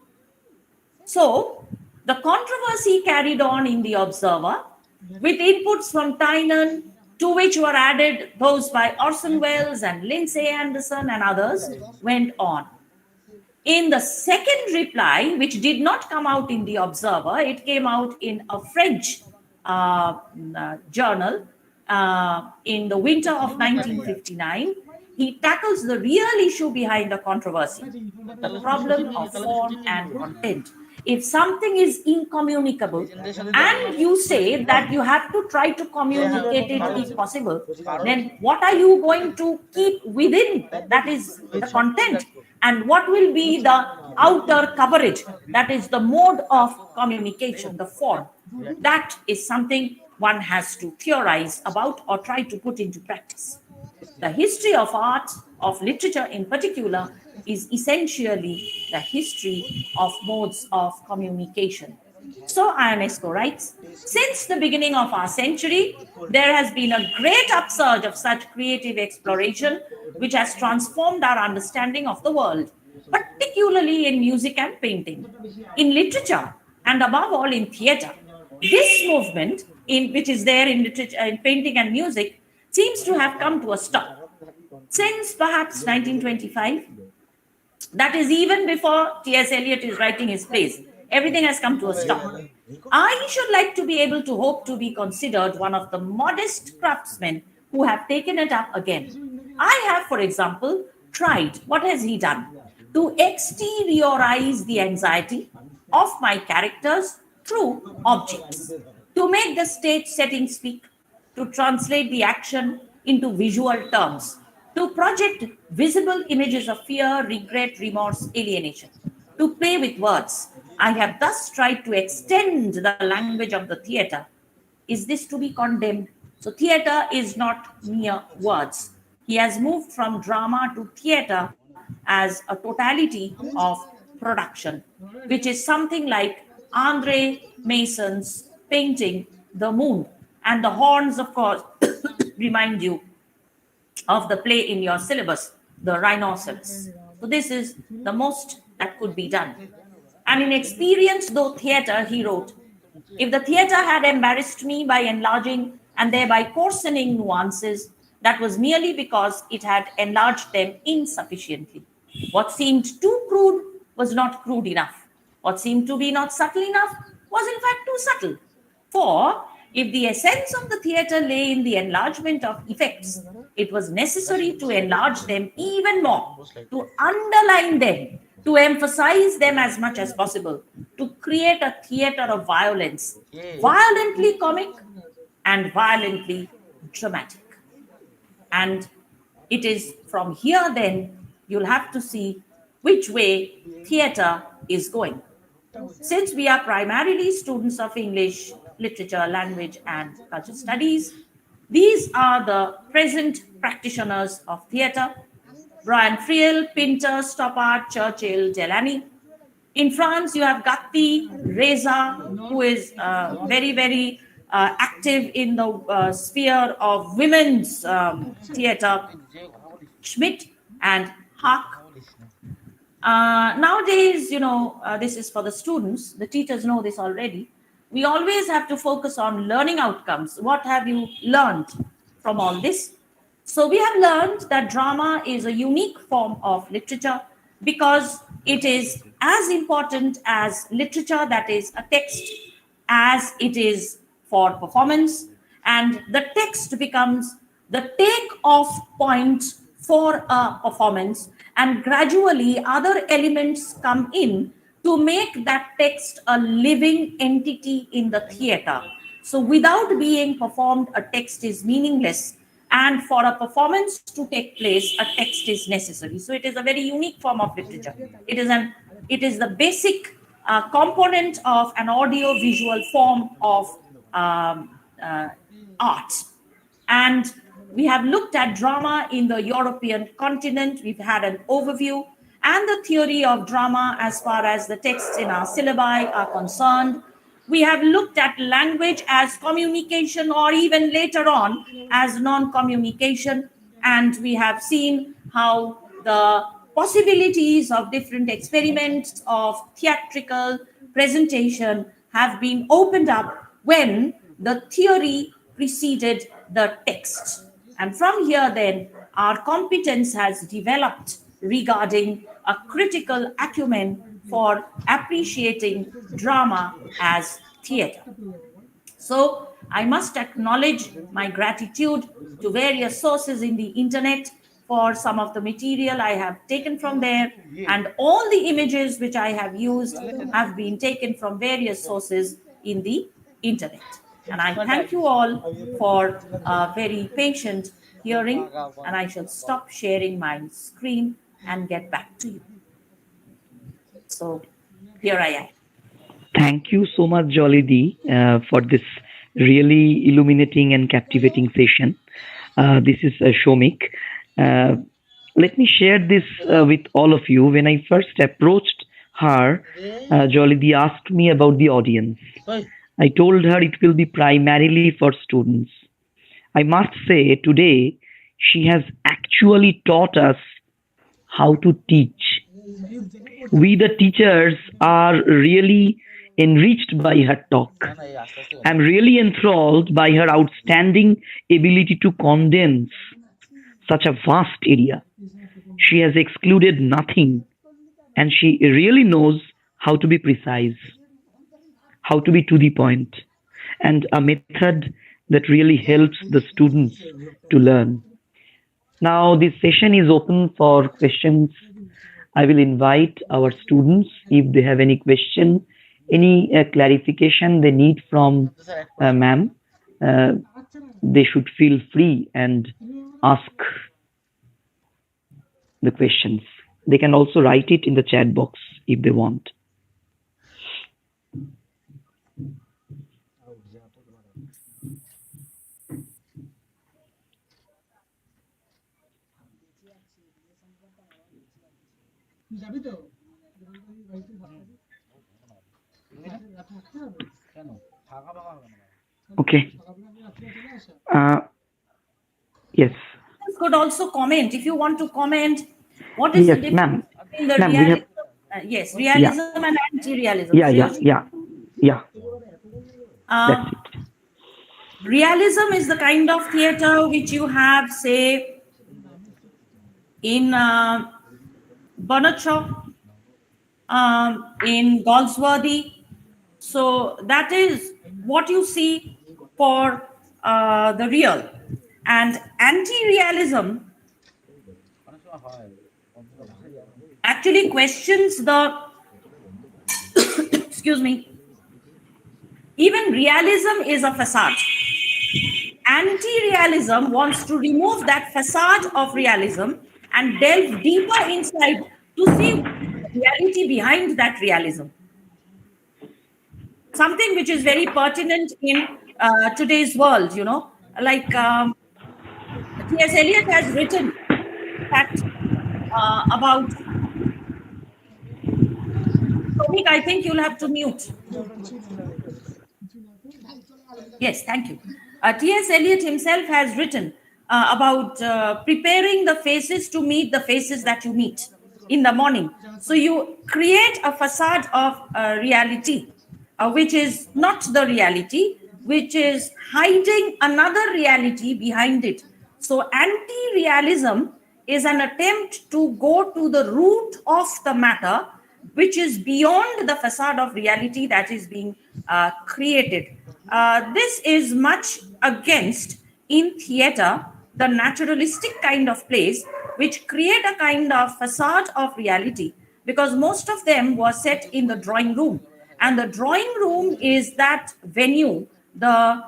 So the controversy carried on in The Observer with inputs from Tynan, to which were added those by Orson Welles and Lindsay Anderson and others, went on. In the second reply, which did not come out in The Observer, it came out in a French journal in the winter of 1959. He tackles the real issue behind the controversy, the problem of form and content. If something is incommunicable and you say that you have to try to communicate it if possible, then what are you going to keep within? That is the content. And what will be the outer coverage? That is the mode of communication, the form. That is something one has to theorize about or try to put into practice. The history of art, of literature in particular, is essentially the history of modes of communication. So Ionesco writes, since the beginning of our century, there has been a great upsurge of such creative exploration, which has transformed our understanding of the world, particularly in music and painting, in literature, and above all in theatre. This movement, which is there in literature, in painting and music, seems to have come to a stop. Since perhaps 1925, that is even before T.S. Eliot is writing his plays, everything has come to a stop. I should like to be able to hope to be considered one of the modest craftsmen who have taken it up again. I have, for example, tried, what has he done? To exteriorize the anxiety of my characters through objects, to make the stage setting speak, to translate the action into visual terms, to project visible images of fear, regret, remorse, alienation, to play with words. I have thus tried to extend the language of the theatre. Is this to be condemned? So theatre is not mere words. He has moved from drama to theatre as a totality of production, which is something like Andre Mason's painting, The Moon, and the horns, of course, remind you of the play in your syllabus, The Rhinoceros. So this is the most that could be done. And in Experience, though theatre, he wrote, if the theatre had embarrassed me by enlarging and thereby coarsening nuances, that was merely because it had enlarged them insufficiently. What seemed too crude was not crude enough. What seemed to be not subtle enough was in fact too subtle. For if the essence of the theatre lay in the enlargement of effects, it was necessary to enlarge them even more, to underline them, to emphasize them as much as possible, to create a theatre of violence, violently comic and violently dramatic. And it is from here then you'll have to see which way theatre is going. Since we are primarily students of English, literature, language, and cultural studies, these are the present practitioners of theatre: Brian Friel, Pinter, Stoppard, Churchill, Delany. In France, you have Gatti, Reza, who is very, very active in the sphere of women's theatre, Schmidt and Hack. Nowadays, this is for the students. The teachers know this already. We always have to focus on learning outcomes. What have you learned from all this? So we have learned that drama is a unique form of literature because it is as important as literature, that is a text, as it is for performance. And the text becomes the take-off point for a performance, and gradually other elements come in to make that text a living entity in the theatre. So without being performed, a text is meaningless. And for a performance to take place, a text is necessary. So it is a very unique form of literature. It is the basic component of an audio-visual form of art. And we have looked at drama in the European continent. We've had an overview and the theory of drama as far as the texts in our syllabi are concerned. We have looked at language as communication, or even later on as non-communication. And we have seen how the possibilities of different experiments of theatrical presentation have been opened up when the theory preceded the text. And from here, then, our competence has developed regarding a critical acumen for appreciating drama as theatre. So I must acknowledge my gratitude to various sources in the internet for some of the material I have taken from there, and all the images which I have used have been taken from various sources in the internet. And I thank you all for very patient hearing, and I shall stop sharing my screen and get back to you. So here I am. Thank you so much, Jolly D, for this really illuminating and captivating session. This is Shomik. Let me share this with all of you. When I first approached her, Jolly D asked me about the audience. I told her it will be primarily for students. I must say, today, she has actually taught us how to teach. We, the teachers, are really enriched by her talk. I'm really enthralled by her outstanding ability to condense such a vast area. She has excluded nothing, and she really knows how to be precise, how to be to the point, and a method that really helps the students to learn. Now, this session is open for questions. I will invite our students if they have any question, any clarification they need from ma'am. They should feel free and ask the questions. They can also write it in the chat box if they want. Okay. Yes. You could also comment if you want to comment. What is the Yes, difference ma'am. between the Ma'am, we realism? have. Yes, realism and anti-realism. Yeah. That's it. Realism is the kind of theatre which you have, say, in Bernard Shaw, in Galsworthy. So that is what you see for the real. And anti-realism actually questions the, excuse me, even realism is a facade. Anti-realism wants to remove that facade of realism and delve deeper inside to see the reality behind that realism. Something which is very pertinent in today's world, you know, like T.S. Eliot has written that about. Tomik, I think you'll have to mute. Yes, thank you. T.S. Eliot himself has written about preparing the faces to meet the faces that you meet in the morning. So you create a facade of reality, which is not the reality, which is hiding another reality behind it. So anti-realism is an attempt to go to the root of the matter, which is beyond the facade of reality that is being created. This is much against, in theatre, the naturalistic kind of plays, which create a kind of facade of reality, because most of them were set in the drawing room. And the drawing room is that venue, the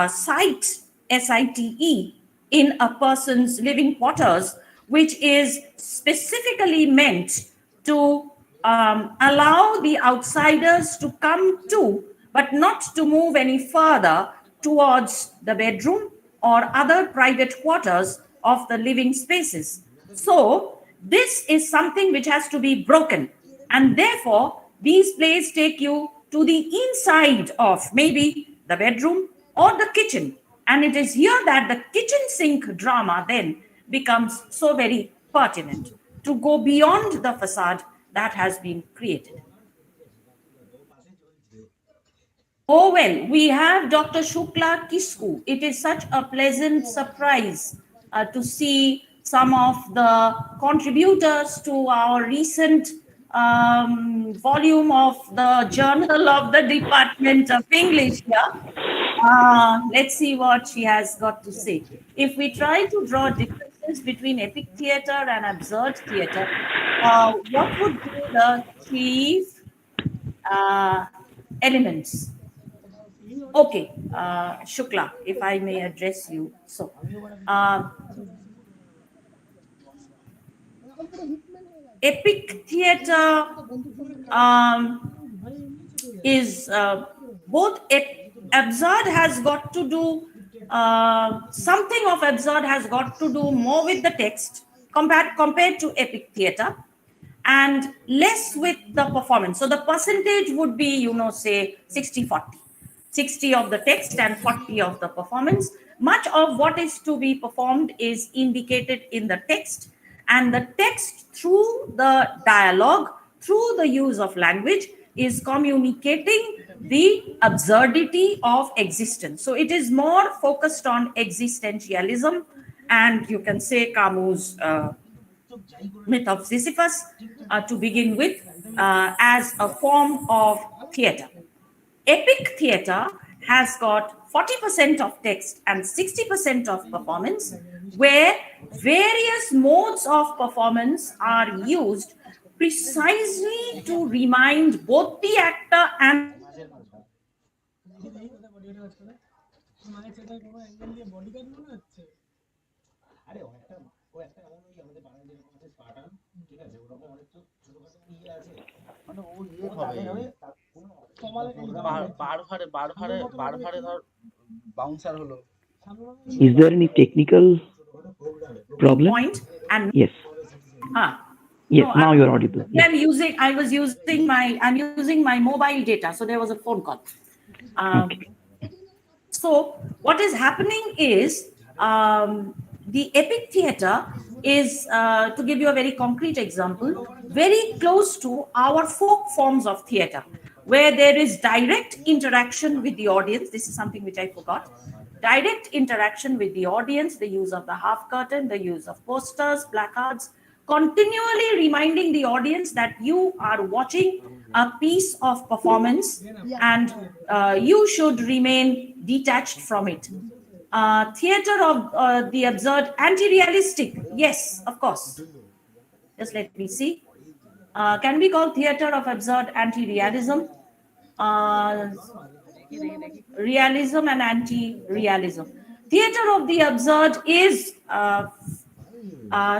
site, SITE, in a person's living quarters, which is specifically meant to allow the outsiders to come to, but not to move any further towards the bedroom or other private quarters of the living spaces. So, this is something which has to be broken. And therefore, these plays take you to the inside of maybe the bedroom or the kitchen. And it is here that the kitchen sink drama then becomes so very pertinent to go beyond the facade that has been created. Oh, well, we have Dr. Shukla Kisku. It is such a pleasant surprise to see some of the contributors to our recent volume of the Journal of the Department of English here. Let's see what she has got to say. If we try to draw differences between epic theatre and absurd theatre, what would be the chief elements? Okay, Shukla, if I may address you. So, epic theatre is both absurd has got to do, something of absurd has got to do more with the text compared to epic theatre, and less with the performance. So the percentage would be, say 60-40. 60 of the text and 40 of the performance. Much of what is to be performed is indicated in the text, and the text, through the dialogue, through the use of language, is communicating the absurdity of existence. So it is more focused on existentialism, and you can say Camus' myth of Sisyphus to begin with, as a form of theatre. Epic theatre has got 40% of text and 60% of performance, where various modes of performance are used precisely to remind both the actor and Is there any technical problem? point. And Yes. Yes, no, now you're audible. I'm using my mobile data, so there was a phone call. Okay. So what is happening is, the epic theatre is, to give you a very concrete example, very close to our folk forms of theatre, where there is direct interaction with the audience. This is something which I forgot. Direct interaction with the audience, the use of the half curtain, the use of posters, placards, continually reminding the audience that you are watching a piece of performance, and you should remain detached from it. Theatre of the absurd, anti-realistic, yes, of course. Just let me see. Can we call theatre of absurd anti-realism? Realism and anti-realism. Theatre of the absurd is,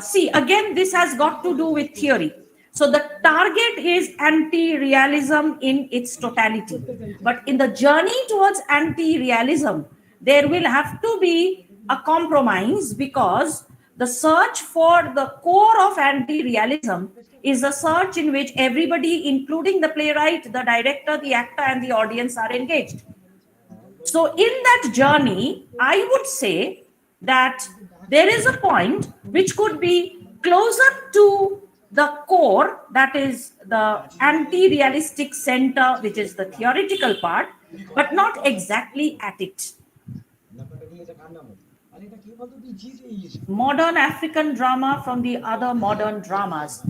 see, again, this has got to do with theory. So the target is anti-realism in its totality. But in the journey towards anti-realism, there will have to be a compromise, because the search for the core of anti-realism is a search in which everybody, including the playwright, the director, the actor, and the audience, are engaged. So in that journey, I would say that there is a point which could be closer to the core, that is the anti-realistic center, which is the theoretical part, but not exactly at it. Modern African drama from the other modern dramas.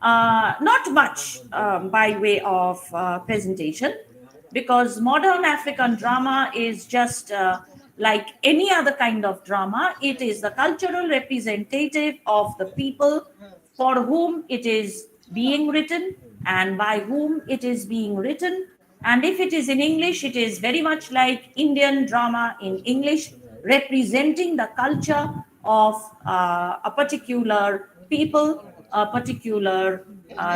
Not much by way of presentation, because modern African drama is just like any other kind of drama. It is the cultural representative of the people for whom it is being written and by whom it is being written. And if it is in English, it is very much like Indian drama in English, representing the culture of a particular people a particular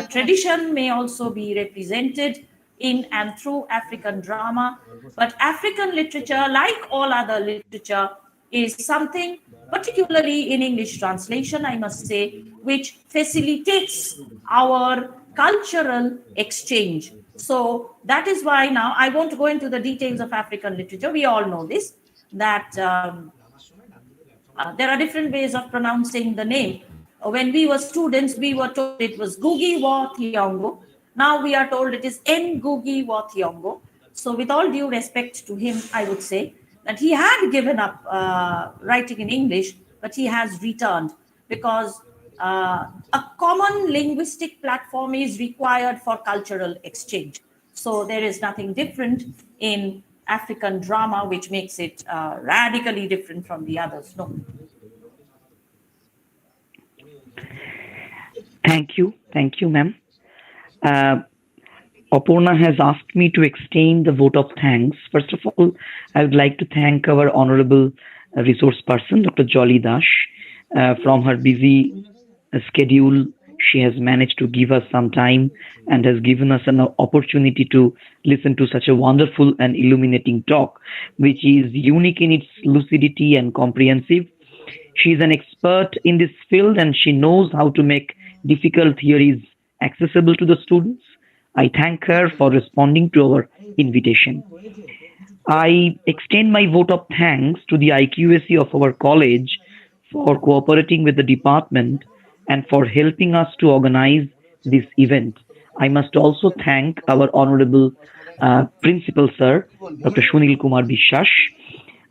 tradition may also be represented in and through African drama. But African literature, like all other literature, is something, particularly in English translation, I must say, which facilitates our cultural exchange. So that is why now I won't go into the details of African literature. We all know this, that there are different ways of pronouncing the name. When we were students, we were told it was Ngugi wa Thiong'o. Now we are told it is Ngugi wa Thiong'o. So, with all due respect to him, I would say that he had given up writing in English, but he has returned because a common linguistic platform is required for cultural exchange. So, there is nothing different in African drama which makes it radically different from the others. No. Thank you, ma'am. Uh, Aparna has asked me to extend the vote of thanks. First of all, I would like to thank our honorable resource person, Dr. Jolly Dash. From her busy schedule, she has managed to give us some time and has given us an opportunity to listen to such a wonderful and illuminating talk, which is unique in its lucidity and comprehensive. She is an expert in this field and she knows how to make difficult theories accessible to the students. I thank her for responding to our invitation. I extend my vote of thanks to the IQAC of our college for cooperating with the department and for helping us to organize this event. I must also thank our honorable principal sir, Dr. Shunil Kumar Bishas.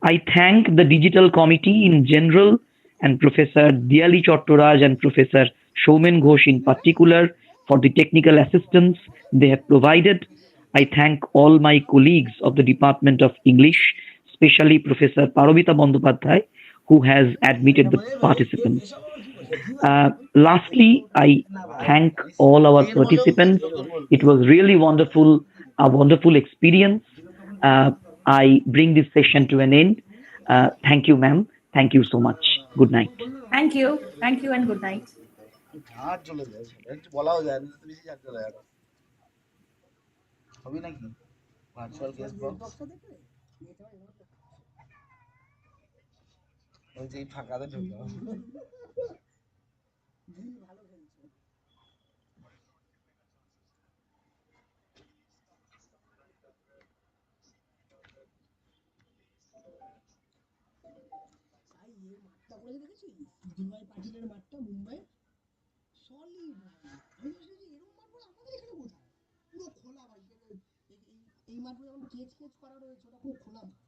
I thank the digital committee in general and Professor Diali Chottoraj and Professor Shoumen Ghosh in particular for the technical assistance they have provided. I thank all my colleagues of the Department of English, especially Professor Parobita Bandyopadhyay, who has admitted the participants. Lastly, I thank all our participants. It was really wonderful, a wonderful experience. Uh, I bring this session to an end. Thank you, ma'am. Thank you so much. Good night. Thank you, and good night. ঝাড় চলে যায় একটু বলাও যায় না, বেশি ঝাড় চলে যায় হবে নাকি ভার্চুয়াল গেস্ট বক্স ওই যে ফাঁকাতে ঢুকলো দুবাই পাটিলের মাঠটা মুম্বাই সলিড আমি এরকম মাঠ আমাদের এখানে কোথায় পুরো খোলা ভাই এই মাঠে যেমন কেচ কেচ করা রয়েছে ওটা খুব খোলা মাঠ